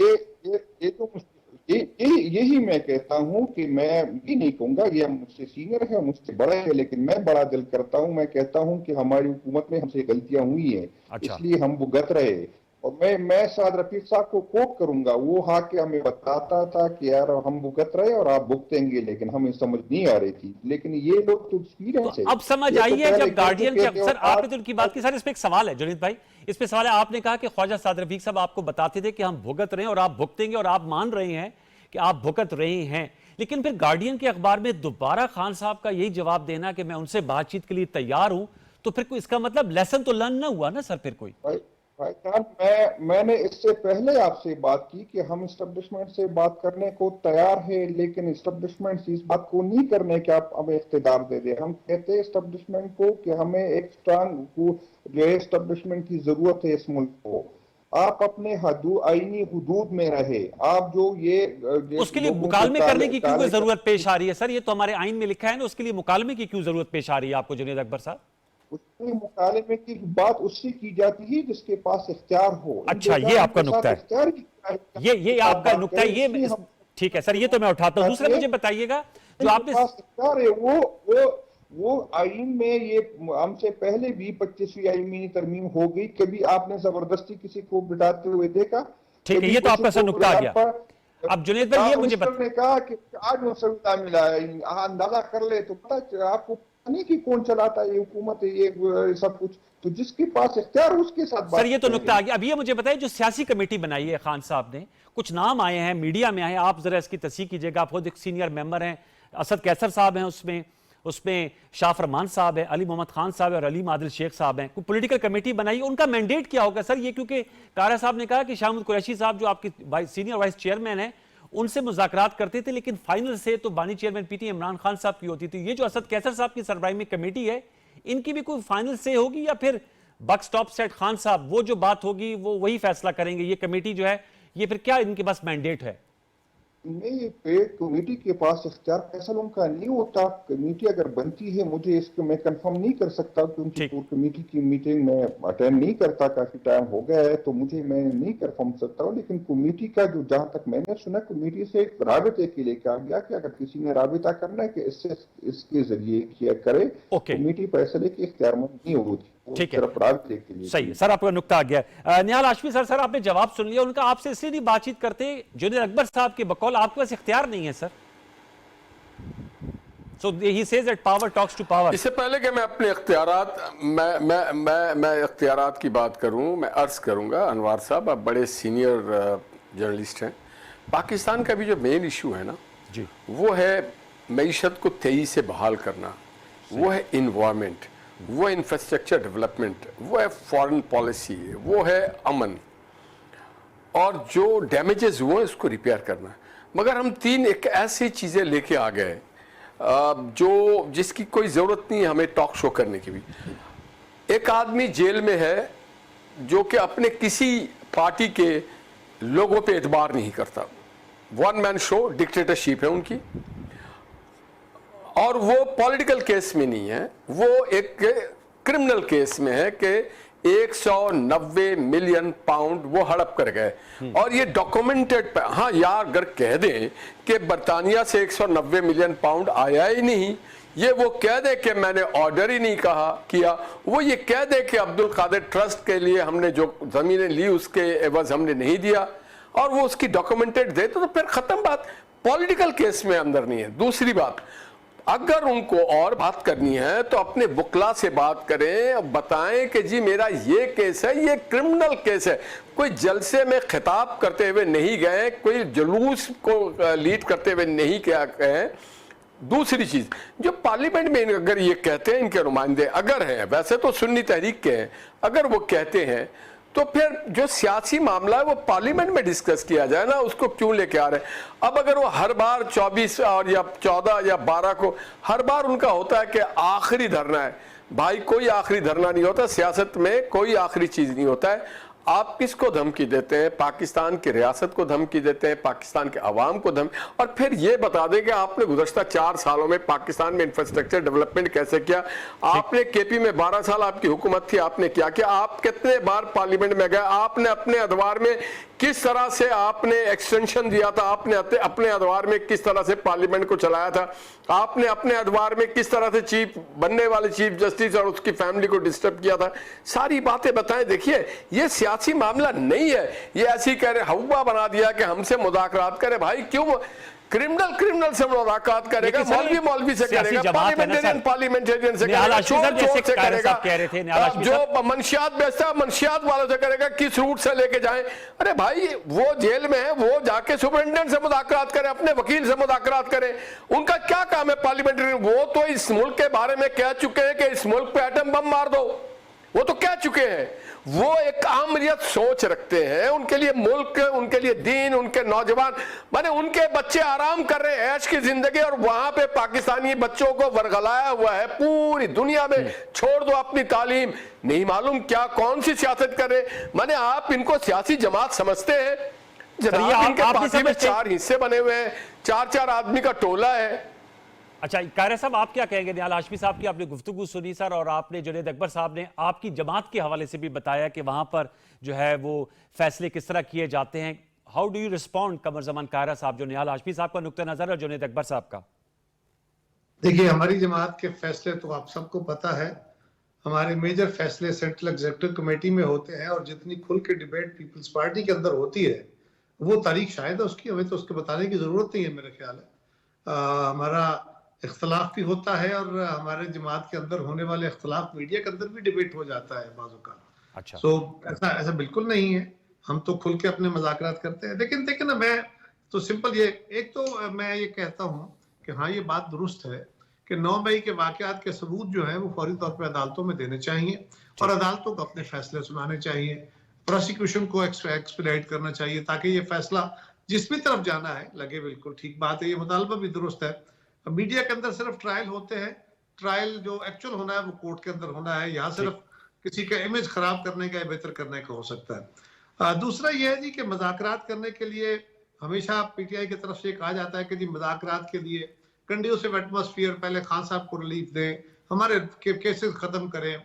यही मैं कहता हूं कि मैं भी नहीं कहूंगा, ये मुझसे सीनियर है, मुझसे बड़ा है, लेकिन मैं बड़ा दिल करता हूं, मैं कहता हूं कि हमारी हुकूमत में हमसे गलतियां हुई हैं, इसलिए हम भुगत रहे। और मैं साद रफीक साहब को कोट करूंगा, वो हाके हमें बताता था कि यार हम भुगत रहे और आप भुगतेंगे, लेकिन हमें समझ नहीं आ रही थी। लेकिन ये लोग तो एक्सपीरियंस है। अब समझ आई है जब गार्डियन के अफसर, आपने तो उनकी बात की, सर इस पे एक सवाल है जुनैद भाई, इस पे सवाल है, आपने कहा कि ख्वाजा साद रफीक साहब आपको बताते थे कि हम भुगत रहे हैं और आप भुगतेंगे, और आप मान रहे हैं कि आप भुगत रहे हैं, लेकिन फिर गार्डियन के अखबार में दोबारा खान साहब का यही जवाब देना कि मैं उनसे बातचीत के लिए तैयार हूं, तो फिर कोई इसका मतलब लेसन तो लर्न ना हुआ ना सर फिर कोई। भाईजान, मैंने इससे पहले आपसे बात की कि हम एस्टेब्लिशमेंट से बात करने को तैयार है, लेकिन एस्टेब्लिशमेंट इस बात को नहीं करने कि आप हमें इख्तियार दे दे। हम कहते हैं एस्टेब्लिशमेंट को कि हमें एक स्ट्रांग जो है एस्टेब्लिशमेंट की जरूरत है इस मुल्क को। आप अपने आईनी हुदूद में रहे, आप जो ये उसके लिए मुकालमे करने की क्यों जरूरत पेश आ रही है सर? ये तो हमारे आइन में लिखा है ना, उसके लिए मुकालमे की क्यों जरूरत पेश आ रही है आपको जुनैद अकबर साहब? उसके मुकालमे की बात उससे की जाती है जिसके पास इख्तियार हो। अच्छा, ये आपका नुक्ता है, ये आपका नुक्ता है, ये ठीक है सर, ये तो मैं उठाता हूँ। दूसरा मुझे बताइएगा, जो आपने इख्तियार है वो आइन में, ये हमसे पहले भी 25वीं आईनी तरमीम हो गई, कभी आपने जबरदस्ती किसी को बिठाते हुए देखा? ठीक है, ये तो आपका सर नुक्ता आ गया। अब जुनैद भाई ये मुझे ने कहा कि आज वो संविधान मिला है, अंदाजा कर ले तो पता आपको नहीं कि कौन चलाता है ये हुकूमत है, ये सब कुछ, तो जिसके पास इख्तियार उसके साथ सर ये तो नुक्ता आ गया। अब ये मुझे बताइए, जो सियासी कमेटी बनाई है खान साहब ने, कुछ नाम आए हैं, मीडिया में आए हैं, आप जरा इसकी तस्दीक कीजिएगा, आप खुद एक सीनियर मेंबर हैं, असद कैसर साहब हैं उसमें शाह फरमान साहब है, अली मोहम्मद खान साहब है और अली आदिल शेख साहब हैं। कोई पॉलिटिकल कमेटी बनाई, उनका मैंडेट क्या होगा सर? ये क्योंकि कारा साहब ने कहा कि शाह कुरैशी साहब जो आपकी सीनियर वाइस चेयरमैन है, उनसे मुज़ाकरात करते थे, लेकिन फाइनल से तो बानी चेयरमैन पीटी इमरान खान साहब की होती थी। ये जो असद कैसर साहब की सरबराही में कमेटी है, इनकी भी कोई फाइनल से होगी या फिर बक स्टॉप सेट खान साहब वो जो बात होगी वो वही फैसला करेंगे? ये कमेटी जो है, ये फिर क्या इनके पास मैंडेट है? नहीं, कमेटी के पास इख्तियार फैसलों का नहीं होता। कमेटी अगर बनती है, मुझे इसको मैं कंफर्म नहीं कर सकता क्योंकि कमेटी की मीटिंग में अटेंड नहीं करता, काफी टाइम हो गया है, तो मुझे मैं नहीं कंफर्म सकता हूँ। लेकिन कमेटी का जो, जहां तक मैंने सुना, कमेटी से एक राबिते के लिए कहा गया कि अगर किसी ने राबिता करना है कि इसके जरिए किया करे, कमेटी फैसले की इख्तियारमंद नहीं होती। ठीक है, सही है सर, आपका नुक्ता आ गया। निहाल हाशमी सर आपने जवाब सुन लिया उनका, आपसे इसलिए नहीं बातचीत करते, जुनैद अकबर साहब के बकौल आपके पास इख्तियार नहीं है sir. So he says that power talks to power. इससे पहले कि मैं अपने इख्तियारात मैं इख्तियारात की बात करूं, मैं अर्ज करूंगा, अनवार साहब आप बड़े सीनियर जर्नलिस्ट हैं, पाकिस्तान का भी जो मेन इशू है ना जी, वो है मईशत को तेजी से बहाल करना, वो है इन्वायरमेंट, वो इंफ्रास्ट्रक्चर डेवलपमेंट, वो है फॉरेन पॉलिसी, वो है अमन, और जो डैमेजेस हुए उसको रिपेयर करना। मगर हम तीन एक ऐसी चीज़ें लेके आ गए जो जिसकी कोई ज़रूरत नहीं है हमें टॉक शो करने की भी। एक आदमी जेल में है जो कि अपने किसी पार्टी के लोगों पे एतबार नहीं करता, वन मैन शो डिक्टेटरशिप है उनकी, और वो पॉलिटिकल केस में नहीं है, वो एक क्रिमिनल केस में है कि 190 मिलियन पाउंड वो हड़प कर गए, और ये डॉक्यूमेंटेड। हाँ यार, अगर कह दें कि बरतानिया से 190 मिलियन पाउंड आया ही नहीं, ये वो कह दे कि मैंने ऑर्डर ही नहीं किया, वो ये कह दे कि अब्दुल कादिर ट्रस्ट के लिए हमने जो जमीनें ली उसके एवज हमने नहीं दिया, और वो उसकी डॉक्यूमेंटेड दे तो फिर खत्म बात, पॉलिटिकल केस में अंदर नहीं है। दूसरी बात, अगर उनको और बात करनी है तो अपने वकला से बात करें और बताएं कि जी मेरा ये केस है, ये क्रिमिनल केस है। कोई जलसे में खिताब करते हुए नहीं गए, कोई जुलूस को लीड करते हुए नहीं क्या गए। दूसरी चीज, जो पार्लियामेंट में अगर ये कहते हैं, इनके नुमाइंदे अगर हैं, वैसे तो सुन्नी तहरीक के हैं, अगर वो कहते हैं तो फिर जो सियासी मामला है वो पार्लियामेंट में डिस्कस किया जाए ना, उसको क्यों लेके आ रहे हैं। अब अगर वो हर बार 24 और या 14 या 12 को हर बार उनका होता है कि आखिरी धरना है, भाई कोई आखिरी धरना नहीं होता, सियासत में कोई आखिरी चीज नहीं होता है। आप किसको धमकी देते हैं? पाकिस्तान की रियासत को धमकी देते हैं, पाकिस्तान के अवाम को धमकी, और फिर ये बता दें कि आपने गुज़श्ता 4 सालों में पाकिस्तान में इंफ्रास्ट्रक्चर डेवलपमेंट कैसे किया। आपने केपी में 12 साल आपकी हुकूमत थी, आपने क्या किया? आप कितने बार पार्लियामेंट में गए? आपने अपने अदवार में किस तरह से आपने एक्सटेंशन दिया था? आपने अपने अदवार में किस तरह से पार्लियामेंट को चलाया था? आपने अपने अदवार में किस तरह से चीफ बनने वाले चीफ जस्टिस और उसकी फैमिली को डिस्टर्ब किया था? सारी बातें बताएं। देखिए, ये सियासी मामला नहीं है, ये ऐसी कह रहे हवा बना दिया कि हमसे मुज़ाकरात करे। भाई क्यों क्रिमिनल से मुलाकात करेगा? मौलवी से करेगा, पार्लियामेंटेरियन से करेगा, चोर से करेगा, जो मंशियात बेचता है मंशियात वालों से करेगा, किस रूट से लेके जाए। अरे भाई वो जेल में है, वो जाके सुपरिटेंडेंट से मुलाकात करे, अपने वकील से मुलाकात करे। उनका क्या काम है पार्लियामेंटेरियन? वो तो इस मुल्क के बारे में कह चुके हैं कि इस मुल्क पे एटम बम मार दो, वो तो कह चुके हैं। वो एक आमरियत सोच रखते हैं, उनके लिए मुल्क, उनके लिए दीन, उनके नौजवान, माने उनके बच्चे आराम कर रहे हैं ऐश की जिंदगी, और वहां पे पाकिस्तानी बच्चों को वरगलाया हुआ है पूरी दुनिया में। छोड़ दो अपनी तालीम, नहीं मालूम क्या कौन सी सियासत कर रहे। माने आप इनको सियासी जमात समझते हैं? जनाब, इनके पार्टी में 4 हिस्से बने हुए हैं, 4-4 आदमी का टोला है। अच्छा कायरा साहब, आप क्या कहेंगे? निहाल हाशमी साहब की आपने गुफ्तगू सुनी सर, और आपने जुनैद अकबर साहब ने आपकी जमात के हवाले से भी बताया कि वहां पर जो है वो फैसले किस तरह किए जाते हैं। हाउ डू यू रिस्पॉन्ड कमर जमान कायरा साहब, जो निहाल हाशमी साहब का नुक्ता नजर और जुनैद अकबर साहब का? देखिए, हमारी जमात के फैसले तो आप सबको पता है, हमारे मेजर फैसले सेंट्रल एग्जीक्यूटिव कमेटी में होते हैं, और जितनी खुल के डिबेट पीपल्स पार्टी के अंदर होती है वो तारीख शायद है उसकी, हमें तो उसके बताने की जरूरत नहीं है। मेरे ख्याल है हमारा इख्तलाफ भी होता है, और हमारे जमात के अंदर होने वाले इख्तलाफ मीडिया के अंदर भी डिबेट हो जाता है बाजू का। अच्छा, सो ऐसा बिल्कुल नहीं है, हम तो खुल के अपने मुज़ाकरात करते हैं। लेकिन देखिए ना, मैं तो सिंपल ये एक तो मैं ये कहता हूँ कि हाँ, ये बात दुरुस्त है कि 9 मई के वाकयात के सबूत जो है वो फौरी तौर पर अदालतों में देने चाहिए, और अदालतों को अपने फैसले सुनाने चाहिए, प्रोसिक्यूशन को एक्सपेडाइट करना चाहिए, ताकि ये फैसला जिस भी तरफ जाना है लगे। बिल्कुल ठीक बात है, ये मुतालबा भी दुरुस्त है। मीडिया के अंदर सिर्फ ट्रायल होते हैं, ट्रायल जो एक्चुअल होना है वो कोर्ट के अंदर होना है। यहाँ सिर्फ किसी का इमेज खराब करने का या बेहतर करने का हो सकता है। दूसरा ये है जी कि मुज़ाकरात करने के लिए हमेशा पीटीआई की तरफ से कहा जाता है कि जी मुज़ाकरात के लिए कंड्यूसिव एटमॉस्फेयर, पहले खान साहब को रिलीफ दें, हमारे केसेस खत्म करें।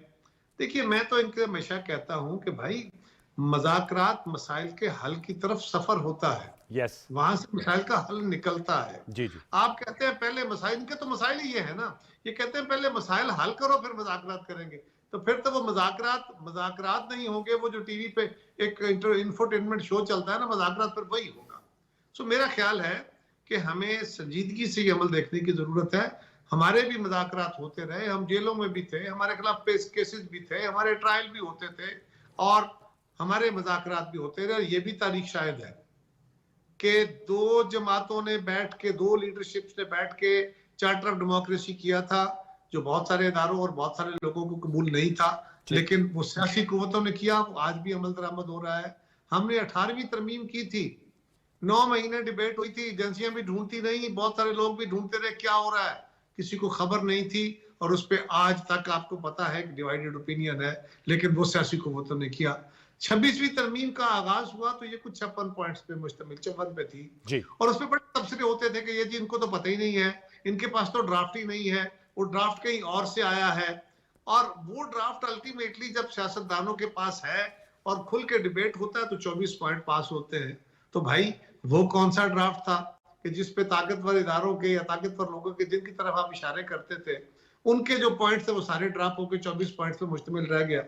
देखिए, मैं तो इनके हमेशा कहता हूं कि भाई मुज़ाकरात मसाइल के हल की तरफ सफर होता है, यस, वहां से मसाइल का हल निकलता है। जी जी, आप कहते हैं पहले मसाइल, इनके तो मसाइल ही ये है ना, ये कहते हैं पहले मसाइल हल करो फिर मुज़ाकरात करेंगे, तो फिर तो वो मुज़ाकरात नहीं होंगे। वो जो टीवी पे एक इंफोटेनमेंट शो चलता है ना, मुज़ाकरात फिर वही होगा। सो मेरा ख्याल है कि हमें संजीदगी से ये अमल देखने की जरूरत है। हमारे भी मुज़ाकरात होते रहे, हम जेलों में भी थे, हमारे खिलाफ केसेस भी थे, हमारे ट्रायल भी होते थे, और हमारे मुज़ाकरात भी होते रहे। ये भी तारीख शायद है कि 2 जमातों ने बैठ के, 2 लीडरशिप्स ने बैठ के चार्टर ऑफ डेमोक्रेसी किया था, जो बहुत सारे इदारों और बहुत सारे लोगों को कबूल नहीं था, लेकिन वो सियासी कुव्वतों ने किया, वो आज भी अमल दरामद हो रहा है। हमने 18वीं तरमीम की थी, 9 महीने डिबेट हुई थी, एजेंसियां भी ढूंढती नहीं, बहुत सारे लोग भी ढूंढते रहे क्या हो रहा है, किसी को खबर नहीं थी, और उस पर आज तक आपको पता है कि डिवाइडेड ओपिनियन है, लेकिन वो सियासी कुव्वतों ने किया। 26वीं तरमीम का आगाज हुआ तो ये कुछ 56 पॉइंट्स पे मुश्तमिल 54 पे थी जी, और उसमें बड़े तबसरे होते थे कि ये जी इनको तो पता ही नहीं है, इनके पास तो ड्राफ्ट ही नहीं है, वो ड्राफ्ट कहीं और से आया है। और वो ड्राफ्ट अल्टीमेटली जब सियासतदानों के पास है और खुल के डिबेट होता है तो 24 पॉइंट पास होते हैं। तो भाई वो कौन सा ड्राफ्ट था कि जिसपे ताकतवर इदारों के या ताकतवर लोगों के जिनकी तरफ आप इशारे करते थे, उनके जो पॉइंट थे वो सारे ड्रॉप होकर 24 पॉइंट पे मुश्तमिल रह गया।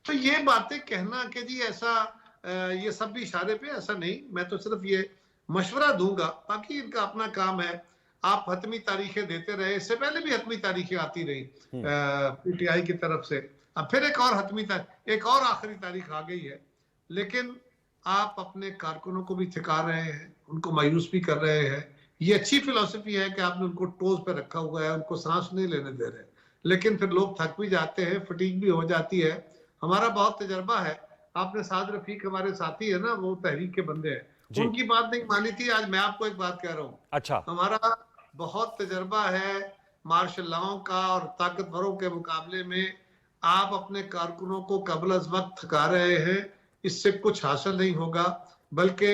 तो ये बातें कहना कि जी ऐसा ये सब भी इशारे पे, ऐसा नहीं। मैं तो सिर्फ ये मशवरा दूंगा, बाकी इनका अपना काम है। आप हतमी तारीखें देते रहे, इससे पहले भी हतमी तारीखें आती रही पीटीआई की तरफ से, अब फिर एक और एक और आखिरी तारीख आ गई है। लेकिन आप अपने कारकुनों को भी थका रहे हैं, उनको मायूस भी कर रहे हैं। ये अच्छी फिलॉसफी है कि आपने उनको टोज पे रखा हुआ है, उनको सांस नहीं लेने दे रहे, लेकिन फिर लोग थक भी जाते हैं, फटीग भी हो जाती है। हमारा बहुत तजर्बा है, आपने साद रफीक हमारे साथी है ना, वो तहरीक के बंदे हैं, उनकी बात नहीं मानी थी। आज मैं आपको एक बात कह रहा हूँ, अच्छा, हमारा बहुत तजर्बा है मार्शल लॉ का, और ताकतवरों के मुकाबले में आप अपने कारकुनों को कबल अज वक्त थका रहे हैं, इससे कुछ हासिल नहीं होगा। बल्कि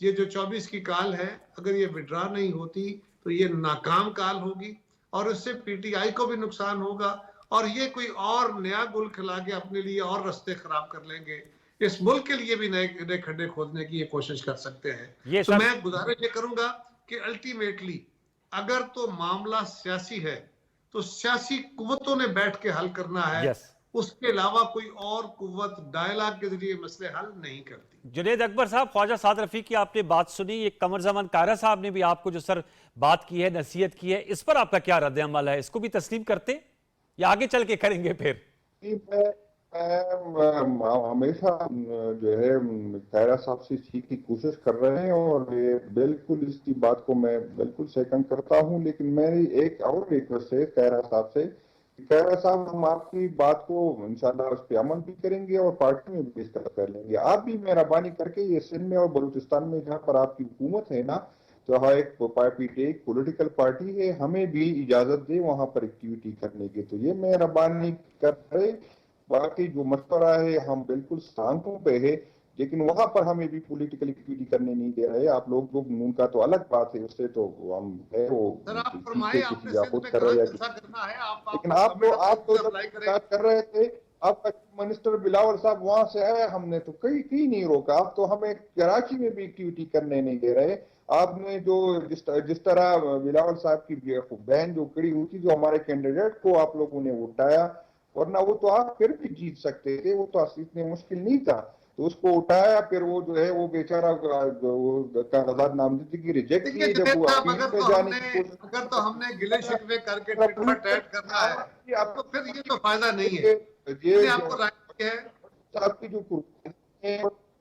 ये जो 24 की काल है, अगर ये विड्रा नहीं होती तो ये नाकाम काल होगी, और इससे पीटीआई को भी नुकसान होगा, और ये कोई और नया गुल खिला के अपने लिए और रास्ते खराब कर लेंगे। इस मुल्क के लिए भी नए खड्डे खोदने की ये कोशिश कर सकते हैं। तो मैं गुजारिश ये करूंगा कि अल्टीमेटली अगर तो मामला सियासी है तो सियासी कुव्वतों ने बैठ के हल करना है, उसके अलावा कोई और कुव्वत डायलॉग के जरिए मसले हल नहीं करती। जुनेद अकबर साहब, ख्वाजा साद रफीक की आपने बात सुनी, ये कमर जमान कारा साहब ने भी आपको जो सर बात की है, नसीहत की है, इस पर आपका क्या रद्द अमल है? इसको भी तस्लीम करते या आगे चल के करेंगे फिर? हमेशा जो है खैरा साहब से सीख की कोशिश कर रहे हैं, और ये बिल्कुल इसकी बात को मैं बिल्कुल सेकंड करता हूं। लेकिन मेरी एक और रिक्वेस्ट है खैरा साहब से, खैरा साहब हम आपकी बात को इंशाल्लाह उस पर अमल भी करेंगे और पार्टी में भी डिस्कस कर लेंगे। आप भी मेहरबानी करके ये सिंध में और बलूचिस्तान में जहाँ पर आपकी हुकूमत है ना, तो हाँ एक पॉलिटिकल पार्टी है, हमें भी इजाजत दे वहां पर एक्टिविटी करने की। तो ये मेहरबानी कर रहे, बाकी जो मशवरा है हम बिल्कुल शांतों पे है, लेकिन वहां पर हमें भी पॉलिटिकल एक्टिविटी करने नहीं दे रहे। आप लोग उनका तो अलग बात है, उससे तो हम है वो सर आप फरमाए, आपने सिंध में कर रहे हैं, करना है, लेकिन आप तो बात कर रहे थे, आपका मिनिस्टर बिलावल साहब वहां से आया, हमने तो कहीं नहीं रोका। आप तो हमें कराची में भी एक्टिविटी करने नहीं दे रहे। आपने जो जिस तरह बिलावल साहब की बहन जो खड़ी हुई थी, जो हमारे कैंडिडेट को आप लोगों ने उठाया, वरना वो तो आप फिर भी जीत सकते थे, वो तो इतने मुश्किल नहीं था, तो उसको उठाया। फिर वो जो है वो बेचारा कागजात नामजदगी रिजेक्ट किए, जब वो अपील पे जाने की कोशिश, अगर तो हमने गिले शिकवे करके टिट करना है तो फिर ये तो फायदा नहीं है। ये आपको राय है आपकी जो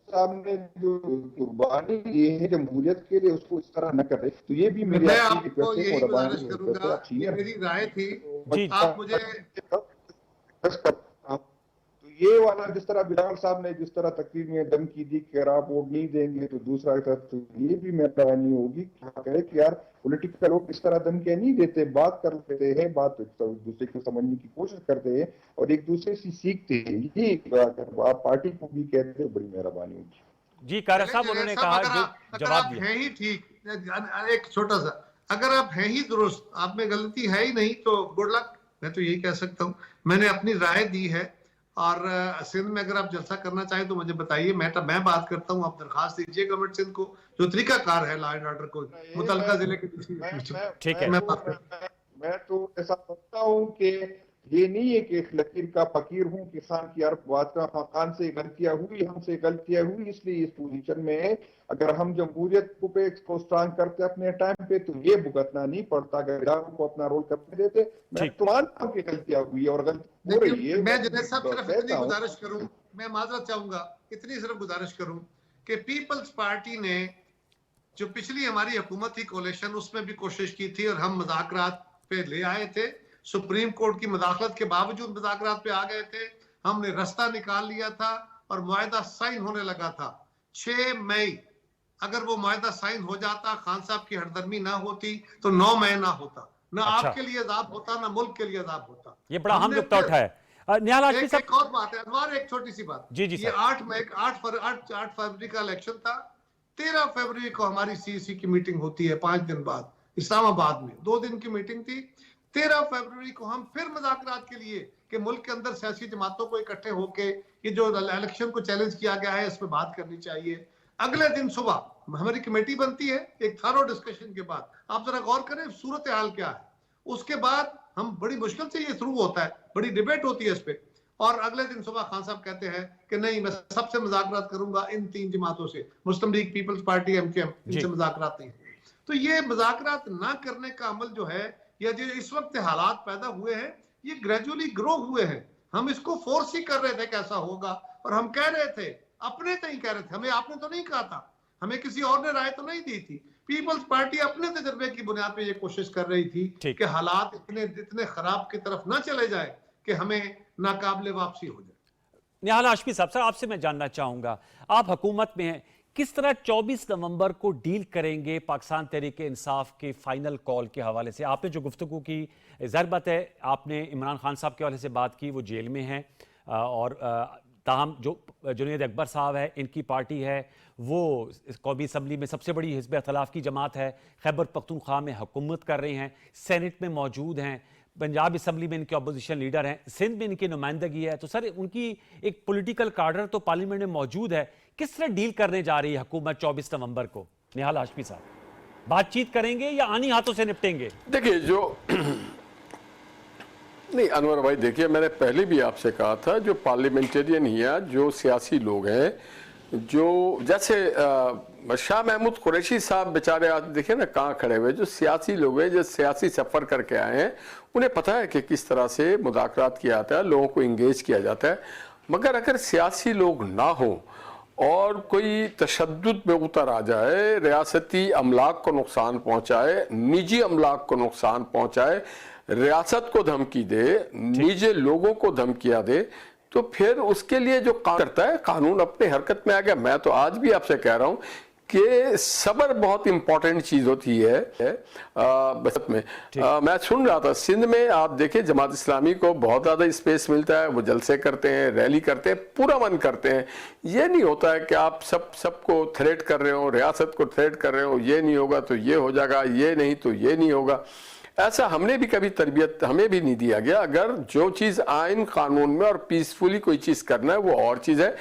सामने जो कुर्बानी ये है जमहूरियत के लिए, उसको इस तरह न करे। तो ये भी मेरी आपको यही गुजारिश करूंगा, ये मेरी राय थी, आप मुझे तो ये वाला जिस तरह बिलावल साहब ने जिस तरह तकरीर में धमकी दी कि अगर आप वोट नहीं देंगे तो दूसरा तरफ, तो ये भी मेहरबानी होगी कहे कि यार पॉलिटिकल लोग इस तरह धमकियां नहीं देते, बात कर लेते हैं, बात एक दूसरे को समझने की कोशिश करते हैं और एक दूसरे से सीखते हैं। ये आप पार्टी को भी कहते हैं, बड़ी मेहरबानी होगी। जी कारा साहब, उन्होंने कहा जवाब दिया है ही ठीक। एक छोटा सा, अगर आप हैं ही दुरुस्त, आप में गलती है ही नहीं, तो गुड लक, मैं तो यही कह सकता हूँ। मैंने अपनी राय दी है, और सिंध में अगर आप जलसा करना चाहें तो मुझे बताइए, मैं बात करता हूँ। आप दरखास्त दीजिए गवर्नमेंट सिंध को, जो तरीकाकार है लॉ एंड ऑर्डर को मुतलका जिले के। ठीक है, मैं तो ऐसा समझता हूँ कि ये नहीं है कि एक लकीर का फकीर हूँ, किसान की अर्थ बात का, खान से गलतियां हुई, हमसे गलतियां हुई, इसलिए इस पोजीशन में है। अगर हम जमहूरियत को स्ट्रांग करते अपने टाइम पे, तो ये भुगतना नहीं पड़ता। अगर इदारों को अपना रोल करने देते, मैं तो मानता हूँ कि गलतियां हुई और गलती हो रही है। मैं जुनैद साहब सिर्फ इतनी गुजारिश करूं, मैं माजरत चाहूंगा, इतनी सिर्फ गुजारिश करूं कि पीपल्स पार्टी ने जो पिछली हमारी हुकूमत थी कोalition, उसमें भी कोशिश की थी और हम मुज़ाकरात पे ले आए थे। सुप्रीम कोर्ट की मुदाखलत के बावजूद मुज़ाकरात पे आ गए थे, हमने रास्ता निकाल लिया था और मुआहदा साइन होने लगा था 6 मई। अगर वो मुआहदा साइन हो जाता, खान साहब की हरदर्मी ना होती, तो 9 मई ना होता, ना आपके लिए अजाब होता, ना मुल्क के लिए अजाब होता। ये बड़ा अहम नुकता उठाया निहाल हाशमी साहब। एक और बात है अनवर, एक छोटी सी बात। जी ये 8 फरवरी का इलेक्शन था, 13 फरवरी को हमारी सीसी की मीटिंग होती है 5 दिन बाद इस्लामाबाद में, 2 दिन की मीटिंग थी। 13 फरवरी को हम फिर मुज़ाकरात के लिए कि मुल्क के अंदर सियासी जमातों को इकट्ठे होके ये जो इलेक्शन को चैलेंज किया गया है, इस पर बात करनी चाहिए। अगले दिन सुबह हमारी कमेटी बनती है, एक थारो डिस्कशन के बाद। आप जरा गौर करें सूरत हाल क्या है। उसके बाद हम बड़ी मुश्किल से ये शुरू होता है, बड़ी डिबेट होती है इस पे, और अगले दिन सुबह खान साहब कहते हैं कि नहीं, मैं सबसे मुज़ाकरात करूंगा इन 3 जमातों से, मुस्लिम लीग, पीपल्स पार्टी, MKM, इनसे मुज़ाकरात नहीं। तो ये मुज़ाकरात ना करने का अमल जो है, या जो इस वक्त हालात पैदा हुए हैं, ये ग्रेजुअली ग्रो हुए हैं। हम इसको फोर्स ही कर रहे थे कैसा होगा, और हम कह रहे थे, अपने तो ही कह रहे थे, हमें आपने तो नहीं कहा था, हमें किसी और ने राय तो नहीं दी थी। पीपल्स पार्टी अपने तजर्बे की बुनियाद पे ये कोशिश कर रही थी कि हालात इतने खराब की तरफ ना चले जाए कि हमें नाकाबिले वापसी हो जाए। निहाल हाशमी साहब, सर आपसे मैं जानना चाहूंगा, आप हुकूमत में हैं, किस तरह 24 नवंबर को डील करेंगे पाकिस्तान तहरीक इंसाफ के फाइनल कॉल के हवाले से? आपने जो गुफ्तगू की, ज़ाहिर बात है आपने इमरान खान साहब के हवाले से बात की, वो जेल में हैं, और ताहम जो जुनैद अकबर साहब है, इनकी पार्टी है, वो कौमी असम्बली में सबसे बड़ी हिज़्ब इख्तिलाफ की जमात है, खैबर पख्तूनख्वा में हुकूमत कर रहे हैं, सेनेट में मौजूद हैं, पंजाब असम्बली में इनके अपोजिशन लीडर हैं, सिंध में इनकी नुमाइंदगी है, तो सर उनकी एक पॉलिटिकल कार्डर तो पार्लियामेंट में मौजूद है। किस तरह डील करने जा रही है हुकूमत 24 नवंबर को? निहाल हाशमी साहब, बातचीत करेंगे या आनी हाथों से निपटेंगे? देखिए, जो नहीं अनवर भाई, देखिए मैंने पहले भी आपसे कहा था, जो पार्लियामेंटेरियन ही है, जो सियासी लोग हैं, जो जैसे शाह महमूद कुरैशी साहब बेचारे आज देखिए ना कहाँ खड़े हुए, जो सियासी लोग हैं, जो सियासी सफ़र करके आए हैं, उन्हें पता है कि किस तरह से मुज़ाकरात किया जाता है, लोगों को इंगेज किया जाता है। मगर अगर सियासी लोग ना हो और कोई तशद्दुद में उतर आ जाए, रियासती अमलाक को नुकसान पहुँचाए, निजी अमलाक को नुकसान पहुँचाए, रियासत को धमकी दे, निजी लोगों को धमकियाँ दे, तो फिर उसके लिए जो काम करता है कानून अपने हरकत में आ गया। मैं तो आज भी आपसे कह रहा हूं कि सब्र बहुत इंपॉर्टेंट चीज होती है बसत में। मैं सुन रहा था सिंध में, आप देखिए जमात इस्लामी को बहुत ज्यादा स्पेस मिलता है, वो जलसे करते हैं, रैली करते हैं, पूरा मन करते हैं। ये नहीं होता है कि आप सबको थ्रेट कर रहे हो, रियासत को थ्रेट कर रहे हो, ये नहीं होगा तो ये हो जाएगा, ये नहीं तो ये नहीं होगा। ऐसा हमने भी कभी तरबियत हमें भी नहीं दिया गया। अगर जो चीज आइन कानून में और पीसफुली कोई चीज करना है वो और चीज है।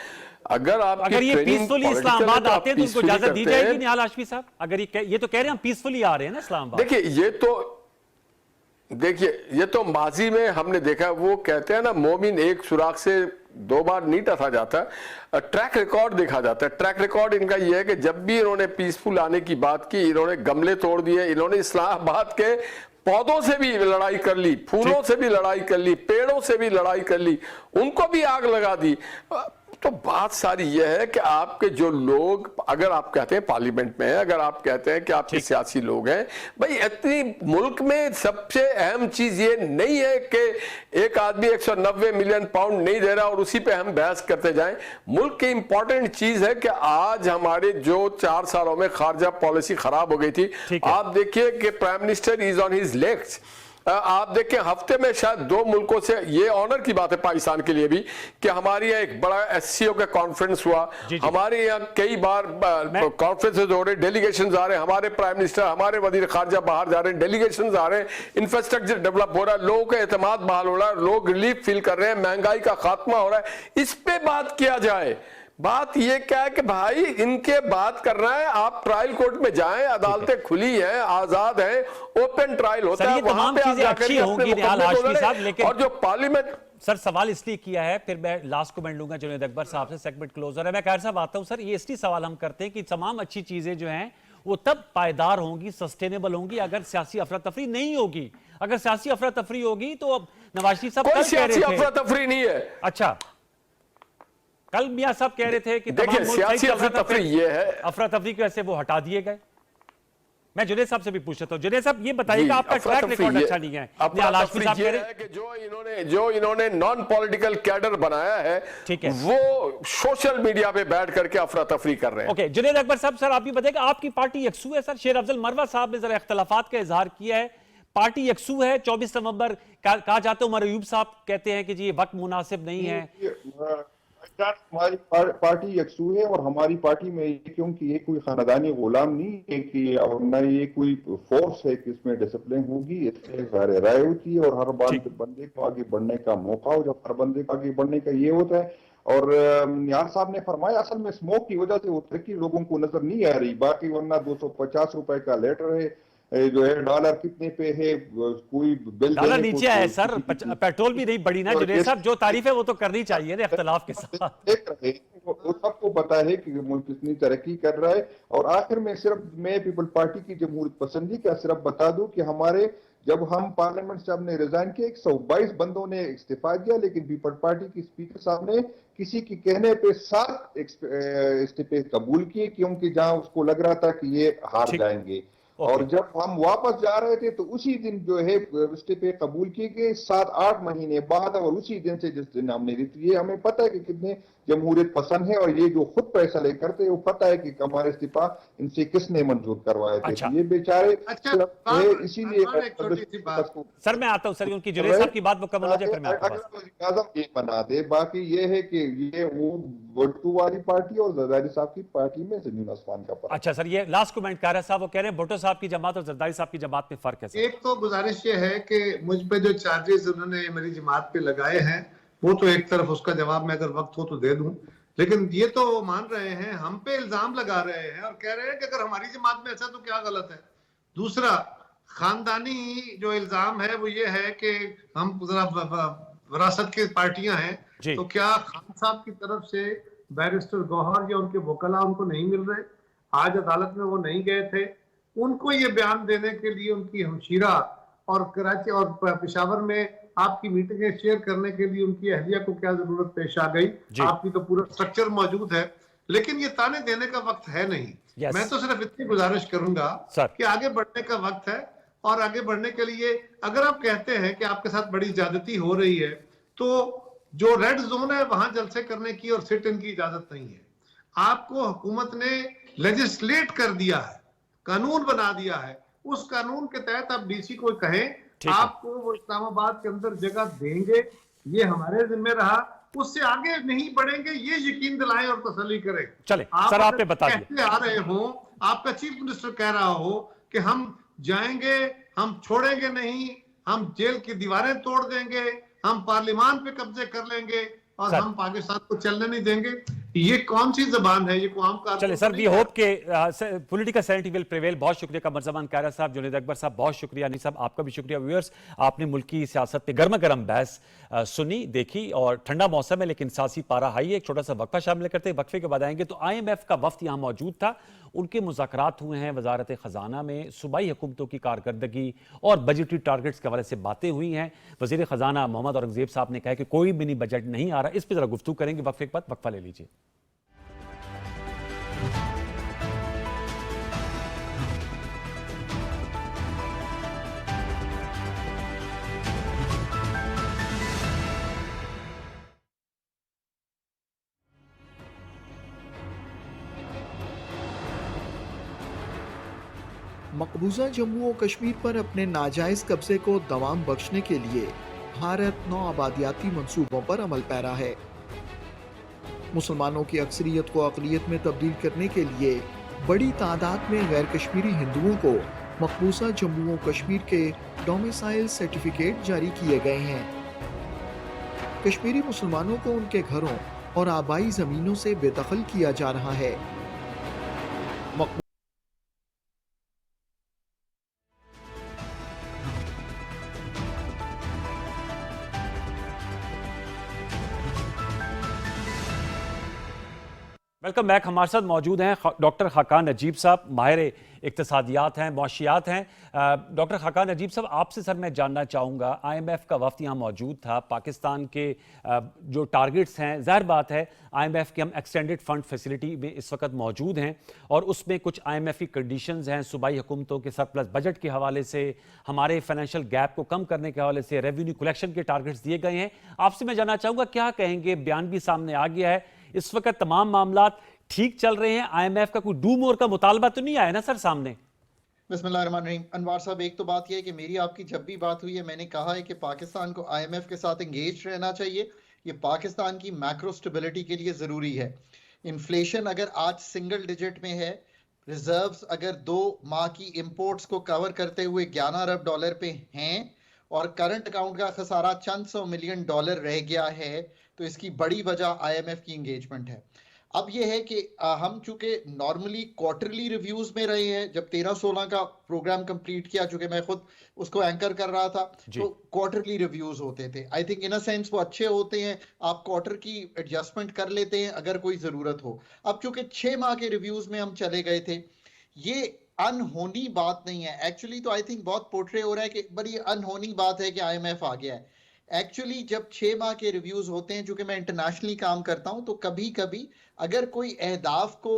अगर ये पीसफुली इस्लामाबाद आते हैं तो उनको इजाजत दी जाएगी निहाल हाशमी साहब? अगर ये तो कह रहे हैं हम पीसफुली आ रहे हैं ना इस्लामाबाद। देखिए ये तो माजी में हमने देखा, वो कहते हैं ना मोमिन एक सुराख से 2 बार नहीं टसा जाता। ट्रैक रिकॉर्ड देखा जाता है। ट्रैक रिकॉर्ड इनका यह है कि जब भी इन्होंने पीसफुल आने की बात की, इन्होंने गमले तोड़ दिए, इन्होंने इस्लामाबाद के पौधों से भी लड़ाई कर ली, फूलों से भी लड़ाई कर ली, पेड़ों से भी लड़ाई कर ली, उनको भी आग लगा दी। तो बात सारी यह है कि आपके जो लोग, अगर आप कहते हैं पार्लियामेंट में है, अगर आप कहते हैं कि आपके सियासी लोग हैं, भाई इतनी मुल्क में सबसे अहम चीज ये नहीं है कि एक आदमी 190 मिलियन पाउंड नहीं दे रहा और उसी पे हम बहस करते जाएं। मुल्क की इंपॉर्टेंट चीज है कि आज हमारे जो 4 सालों में खारजा पॉलिसी खराब हो गई थी, आप देखिए कि prime minister is on his legs. आप देखें हफ्ते में शायद 2 मुल्कों से, ये ऑनर की बात है पाकिस्तान के लिए भी कि हमारे यहाँ एक बड़ा एससीओ का कॉन्फ्रेंस हुआ। हमारे यहाँ कई बार कॉन्फ्रेंसेज हो रहे, डेलीगेशन आ रहे हैं, हमारे प्राइम मिनिस्टर, हमारे वजीर खारजा बाहर जा रहे हैं, डेलीगेशन आ रहे हैं, इंफ्रास्ट्रक्चर डेवलप हो रहा है, लोगों का एतमाद बहाल हो रहा है, लोग रिलीफ फील कर रहे हैं, महंगाई का खात्मा हो रहा है। इस पे बात किया जाए। बात ये क्या है कि भाई इनके बात करना है, आप ट्रायल कोर्ट में जाएं, अदालतें खुली हैं, आजाद हैं, ओपन ट्रायल होता है, वहां पे आप जाकर होंगी निहाल हाशमी साहब। लेकिन और जो पार्लियामेंट सर सवाल इसलिए किया है, फिर मैं लास्ट कमेंट लूंगा जुनैद अकबर साहब से, सेगमेंट क्लोजर है। मैं खैर साहब आता हूं सर, ये इसलिए सवाल हम करते हैं कि तमाम अच्छी चीजें जो हैं वो तब पायदार होंगी, सस्टेनेबल होंगी अगर सियासी अफरा तफरी नहीं होगी। अगर सियासी अफरा तफरी होगी तो अब नवाज शरीफ साहब कोई सियासी अफरा तफरी नहीं है। अच्छा, कल मियां साहब कह रहे थे कि देखिए सियासी अफरा तफरी ये है, अफरा तफरी की वजह से वो हटा दिए गए। मैं जुनैद साहब से भी पूछ रहा हूं, जुनैद साहब ये बताइएगा आपका ट्रैक रिकॉर्ड अच्छा नहीं है। जो इन्होंने नॉन पॉलिटिकल कैडर बनाया है, वो सोशल मीडिया पे बैठ करके अफरा तफरी कर रहे हैं। ओके, जुनैद अकबर साहब, सर आप भी बताइएगा, आपकी पार्टी यकसू है? सर शेर अफजल मरवा साहब ने जरा इख्तलाफात का इजहार किया है, पार्टी यकसू है? 24 नवंबर कहा जाता है, उमर अयूब साहब कहते हैं कि जी ये वक्त मुनासिब नहीं है। हमारी पार्टी यकसू है और हमारी पार्टी में, क्योंकि ये कोई खानदानी गुलाम नहीं है कि, और न ये कोई फोर्स है कि इसमें डिसिप्लिन होगी, इसमें राय होती है और हर बंदे को आगे बढ़ने का मौका हो, जब हर बंदे को आगे बढ़ने का ये होता है। और यार साहब ने फरमाया असल में स्मोक की वजह से वो तरक्की लोगों को नजर नहीं आ रही, बाकी वरना 250 रुपए का लेटर है, जो है डॉलर कितने पे है, कोई बिल डॉलर देने को नीचे आया है सर, पेट्रोल भी नहीं बढ़ी ना और जुनेद साहब, जो तारीफ है वो तो करनी चाहिए ना इख्तलाफ के साथ। देख रहे हैं, वो सबको पता है कि मुल्क कितनी तरक्की कर रहा है। और आखिर में सिर्फ मैं पीपल पार्टी की जमहूरियत पसंदी का सिर्फ बता दूं कि हमारे जब हम पार्लियामेंट से हमने रिजाइन किया 122 बंदों ने इस्तीफा दिया, लेकिन पीपल पार्टी की स्पीकर साहब ने किसी के कहने पे 7 इस्तीफे कबूल किए, क्योंकि जहां उसको लग रहा था कि ये हार जाएंगे। और जब हम वापस जा रहे थे तो उसी दिन जो है इस्तीफे कबूल किए गए 7-8 महीने बाद, और उसी दिन से जिस दिन हमने दी, ये हमें पता है कि कितने जमहूरियत पसंद है, और ये जो खुद फैसले करते हैं वो पता है कि हमारे इस्तीफा इनसे किसने मंजूर करवाए थे। अच्छा। तो ये बेचारे इसीलिए सर मैं आता हूँ सर, उनकी जुनेद साहब की बात मुकम्मल हो जाए फिर मैं आपके पास। आजम ये बना दे, बाकी ये है कि ये वो भुट्टो वाली पार्टी और जरदारी साहब की पार्टी में जमीन आसमान का फर्क। अच्छा सर, ये लास्ट कमेंट कर रहे साहब, वो कह रहे हैं भुट्टो साहब की जमात और जरदारी साहब की जमात में फर्क है सर। एक तो गुजारिश ये है कि मुझ पे जो चार्जेस उन्होंने मेरी जमात पे लगाए हैं वो तो एक तरफ उसका जवाब मैं अगर वक्त हो तो दे दूं, लेकिन ये तो वो मान रहे हैं, हम पे इल्जाम लगा रहे हैं और कह रहे हैं कि अगर हमारी जमात में ऐसा तो क्या गलत है। दूसरा खानदानी जो इल्जाम है वो ये है कि हम विरासत की पार्टियां हैं, तो क्या खान साहब की तरफ से बैरिस्टर गौहर या उनके वकला उनको नहीं मिल रहे? आज अदालत में वो नहीं गए थे, उनको ये बयान देने के लिए उनकी हमशीरा और कराची और पेशावर में आपकी मीटिंगें शेयर करने के लिए उनकी अहलिया को क्या जरूरत पेश आ गई? आपकी तो पूरा स्ट्रक्चर मौजूद है, लेकिन ये ताने देने का वक्त है नहीं। मैं तो सिर्फ इतनी गुजारिश करूंगा कि आगे बढ़ने का वक्त है, और आगे बढ़ने के लिए अगर आप कहते हैं कि आपके साथ बड़ी ज्यादती हो रही है, तो जो रेड जोन है वहां जलसे करने की और सिट इन की इजाजत नहीं है। आपको हुकूमत ने लेजिस्लेट कर दिया है, कानून बना दिया है, उस कानून के तहत आप डीसी को कहें आपको वो इस्लामाबाद के अंदर जगह देंगे, ये हमारे जिम्मे रहा, उससे आगे नहीं बढ़ेंगे ये यकीन दिलाएं और तसल्ली करें। चले सर, आपने बता दिया आ रहे हो, आपका चीफ मिनिस्टर कह रहा हो कि हम जाएंगे, हम छोड़ेंगे नहीं, हम जेल की दीवारें तोड़ देंगे, हम पार्लियामान पे कब्जे कर लेंगे और हम पाकिस्तान को चलने नहीं देंगे, ये कौन सी जबान है? ये कौम का। चले सर, वी होप के पॉलिटिकल सैनिटी विल प्रिवेल। बहुत शुक्रिया कमर जमान कायरा साहब, जुनेद अकबर साहब, बहुत शुक्रिया नहीं साहब, आपका भी शुक्रिया। व्यूअर्स, आपने मुल्क की सियासत पे गर्मा गर्म बहस सुनी, देखी, और ठंडा मौसम है लेकिन सियासी पारा हाई है। एक छोटा सा वक्फा शामिल करते हैं, वक्फे के बाद आएंगे। तो IMF का वफ्द यहाँ मौजूद था, उनके मुज़ाकरात हुए हैं वजारत ख़जाना में, सूबाई हुकूमतों की कारकर्दगी और बजटरी टारगेट्स के हवाले से बातें हुई हैं। वज़ीर ख़जाना मोहम्मद औरंगज़ेब साहब ने कहा कि कोई मिनी बजट नहीं आ रहा। इस पर ज़रा गुफ्तगू करेंगे वक्फे के बाद। वक्फा ले लीजिए। मकबूजा जम्मू और कश्मीर पर अपने नाजायज कब्जे को दवाम बख्शने के लिए भारत 9 आबादियाती मंसूबों पर अमल पैरा है। मुसलमानों की अक्सरियत को अक़लियत में तब्दील करने के लिए बड़ी तादाद में गैर कश्मीरी हिंदुओं को मकबूजा जम्मू और कश्मीर के डोमिसाइल सर्टिफिकेट जारी किए गए हैं। कश्मीरी मुसलमानों को उनके घरों और आबाई ज़मीनों से बेदखल किया जा रहा है। Welcome back. हमारे साथ मौजूद हैं डॉक्टर खाकान नजीब साहब, माहिर इक्तिसादियात हैं, मुआशियात हैं। डॉक्टर खाकान नजीब साहब, आपसे सर मैं जानना चाहूँगा, IMF का वफ्द यहाँ मौजूद था, पाकिस्तान के जो टारगेट्स हैं, ज़ाहिर बात है IMF के हम एक्सटेंडेड फंड फैसिलिटी में इस वक्त मौजूद हैं, और उसमें कुछ IMF की कंडीशंस हैं, सूबाई हुकूमतों के सरप्लस बजट के हवाले से, हमारे फाइनेंशियल गैप को कम करने के हवाले से रेवेन्यू कलेक्शन के टारगेट्स दिए गए हैं। आपसे मैं जानना चाहूँगा, क्या कहेंगे? बयान भी सामने आ गया है, इस वक्त तमाम मामलात ठीक चल रहे हैं, IMF का कोई डू मोर का मुतालबा तो नहीं आया ना सर सामने? बिस्मिल्लाहिर्रहमानिर्रहीम। अनवार साहब, एक तो बात यह है कि मेरी आपकी जब भी बात हुई है मैंने कहा है कि पाकिस्तान को IMF के साथ एंगेज रहना चाहिए, ये पाकिस्तान की मैक्रो स्टेबिलिटी के लिए ज़रूरी है। इन्फ्लेशन अगर आज सिंगल डिजिट में है, रिजर्व्स अगर 2 माह की इंपोर्ट्स को कवर करते हुए $11 अरब पे हैं, और करंट अकाउंट का खसारा चंद $100 मिलियन रह गया है, तो इसकी बड़ी वजह IMF की इंगेजमेंट है। अब ये है कि हम चूंकि नॉर्मली क्वार्टरली रिव्यूज में रहे हैं, जब 13-16 का प्रोग्राम कंप्लीट किया, चूंकि मैं खुद उसको एंकर कर रहा था, तो क्वार्टरली रिव्यूज होते थे। I think in a sense वो अच्छे होते हैं, आप क्वार्टर की एडजस्टमेंट कर लेते हैं अगर कोई जरूरत हो। अब चूंकि 6 माह के रिव्यूज में हम चले गए थे, ये अनहोनी बात नहीं है एक्चुअली, तो आई थिंक बहुत पोर्ट्रे हो रहा है कि बड़ी अनहोनी बात है कि IMF आ गया है। एक्चुअली जब 6 माह के रिव्यूज होते हैं, चूंकि मैं इंटरनेशनली काम करता हूं, तो कभी कभी अगर कोई अहदाफ को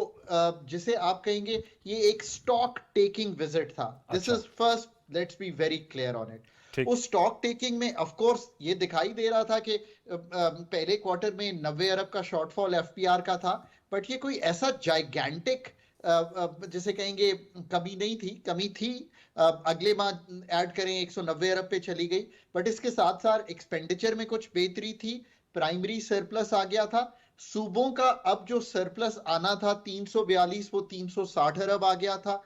जिसे आप कहेंगे ये एक स्टॉक टेकिंग विजिट था, this is first, let's be very clear on it. उस स्टॉक टेकिंग में ऑफ कोर्स ये दिखाई दे रहा था कि पहले क्वार्टर में 90 अरब का शॉर्टफॉल FPR का था, बट ये कोई ऐसा जाइगेंटिक जिसे कहेंगे कमी थी। अगले माह ऐड करें 190 अरब पे चली गई, बट इसके साथ साथ एक्सपेंडिचर में कुछ बेहतरी थी, प्राइमरी सरप्लस आ गया था। सूबों का अब जो सरप्लस आना था 342, वो 360 अरब आ गया था।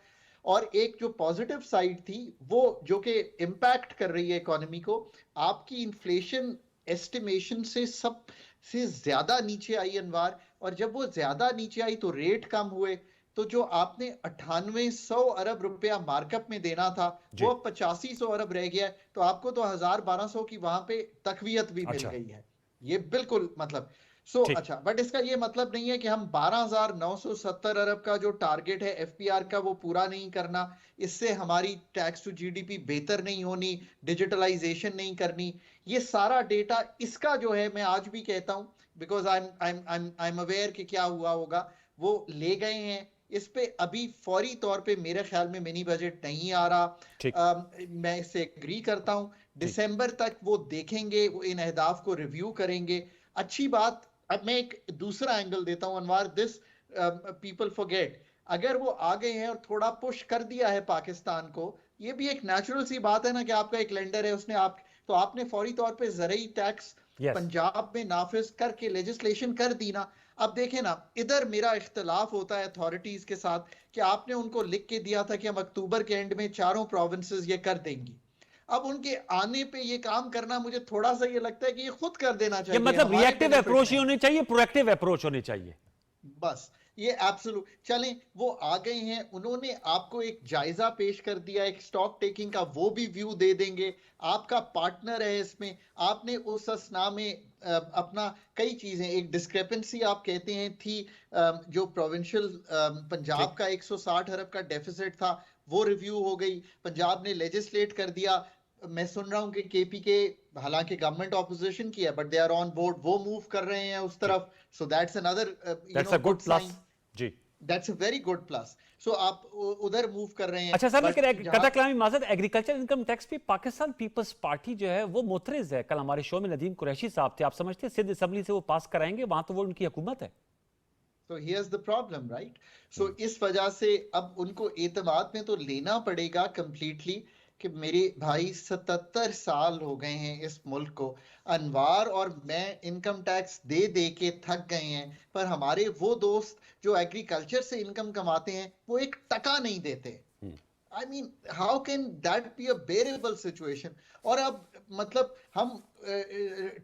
और एक जो पॉजिटिव साइड थी वो जो कि इम्पैक्ट कर रही है इकोनॉमी को, आपकी इन्फ्लेशन एस्टिमेशन से ज्यादा नीचे आई अनवार, और जब वो ज्यादा नीचे आई तो रेट कम हुए, तो जो आपने 9800 अरब रुपया मार्कअप में देना था वो 8500 अरब रह गया, तो आपको तो 1000-1200 की वहां पे तकवीयत भी मिल गई है। ये बिल्कुल मतलब अच्छा, बट इसका ये मतलब नहीं है कि हम 12,970 अरब का जो टारगेट है FPR का वो पूरा नहीं करना, इससे हमारी टैक्स टू GDP बेहतर नहीं होनी, डिजिटलाइजेशन नहीं करनी। ये सारा डेटा इसका जो है, मैं आज भी कहता हूं बिकॉज आई एम अवेयर कि क्या हुआ होगा, वो ले गए हैं। इस पे अभी फौरी तौर पे मेरे ख्याल में मिनी बजट नहीं आ रहा, मैं इससे एग्री करता हूं। दिसंबर तक वो देखेंगे, वो इन अहदाफ को रिव्यू करेंगे। अच्छी बात, अब मैं एक दूसरा एंगल देता हूं अनवार, दिस पीपल फॉरगेट, अगर वो आ गए हैं और थोड़ा पुश कर दिया है पाकिस्तान को, ये भी एक नेचुरल सी बात है ना कि आपका एक लेंडर है, उसने तो आपने फौरी तौर पे ज़रई टैक्स पंजाब में नाफिज करके लेजिस्लेशन कर दी ना। अब देखें ना, इधर मेरा इख्तलाफ होता है अथॉरिटीज के साथ कि आपने उनको लिख के दिया था कि हम अक्टूबर के एंड में 4 प्रोविंसेस ये कर देंगी। अब उनके आने पे ये काम करना, मुझे थोड़ा सा ये लगता है कि ये खुद कर देना चाहिए। मतलब रिएक्टिव अप्रोच ही होनी चाहिए, प्रोएक्टिव अप्रोच होनी चाहिए। बस ये एब्सोल्यूट, चलें वो आ गए हैं, उन्होंने आपको एक जायजा पेश कर दिया एक स्टॉक टेकिंग का, वो भी व्यू दे देंगे। आपका पार्टनर है इसमें, आपने उस असना में अपना कई चीजें, एक डिस्क्रिपेंसी आप कहते हैं थी, जो प्रोविंशियल पंजाब का 160 अरब का डेफिसिट था वो रिव्यू हो गई, पंजाब ने लेजिस्लेट कर दिया। मैं सुन रहा हूं कि KPK, हालांकि गवर्नमेंट ऑपोजिशन की है, but they are on board, वो मूव कर रहे हैं उस तरफ, so that's another good plus जी, that's a very good plus. So आप उधर मूव कर रहे हैं। अच्छा सर, लेकिन कथा कलामी माजद, एग्रीकल्चर इनकम टैक्स पे पाकिस्तान पीपल्स पार्टी जो है वो मुतरज़ है। कल हमारे शो में नदीम कुरैशी साहब थे, आप समझते हैं सिंध असेंबली से वो पास कराएंगे, वहां तो वो उनकी हुकूमत है। So here's the problem, right? So इस वजह से अब उनको एतमाद में तो लेना पड़ेगा कंप्लीटली कि मेरे भाई 77 साल हो गए हैं इस मुल्क को, अनवार और मैं इनकम टैक्स दे दे के थक गए हैं, पर हमारे वो दोस्त जो एग्रीकल्चर से इनकम कमाते हैं वो एक टका नहीं देते। I mean, how can that be a bearable situation? और अब मतलब हम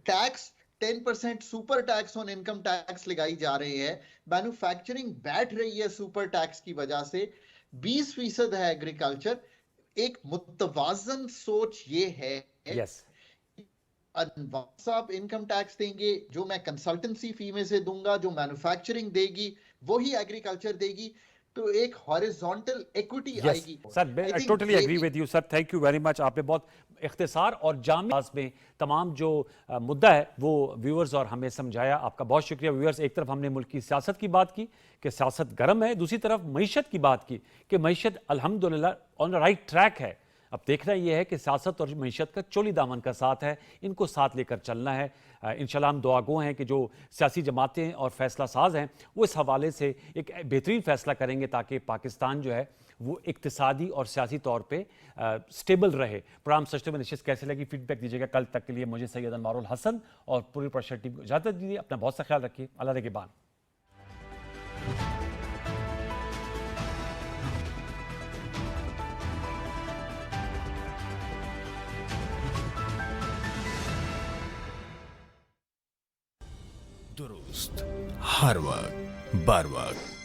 tax 10% super tax on income tax लगाई जा रही है, मैन्युफैक्चरिंग बैठ रही है सुपर टैक्स की वजह से, 20% है एग्रीकल्चर। एक मुतवाजन सोच ये है, अनवर साहब इनकम टैक्स देंगे, जो मैं कंसल्टेंसी फी में से दूंगा, जो मैन्युफैक्चरिंग देगी वही एग्रीकल्चर देगी, तो एक हॉरिजॉन्टल इक्विटी आएगी। Sir, I totally agree with you sir, thank you very much. आपने बहुत इख्तिसार और जामे में तमाम जो मुद्दा है वो व्यूअर्स और हमें समझाया, आपका बहुत शुक्रिया। व्यूअर्स, एक तरफ हमने मुल्क की सियासत की बात की कि सियासत गर्म है, दूसरी तरफ मईशत की बात की कि मईशत अल्हम्दुलिल्लाह ऑन द राइट ट्रैक है। अब देखना यह है कि सियासत और मईशत का चोली दामन का साथ है, इनको साथ लेकर चलना है। इंशाल्लाह हम दुआगो हैं कि जो सियासी जमातें और फैसला साज हैं वो इस हवाले से एक बेहतरीन फैसला करेंगे ताकि पाकिस्तान जो है वो इक्तिसादी और सियासी तौर पे स्टेबल रहे। प्रोग्राम सचते में नशिस्त कैसे लगी, फीडबैक दीजिएगा। कल तक के लिए मुझे सैयद अनवारुल हसन और पूरी प्रेशर टीम को इजाज़त दीजिए। अपना बहुत सा ख्याल रखिए। अल्लाह निगहबान। दुरुस्त हर वक्त बर वक्त।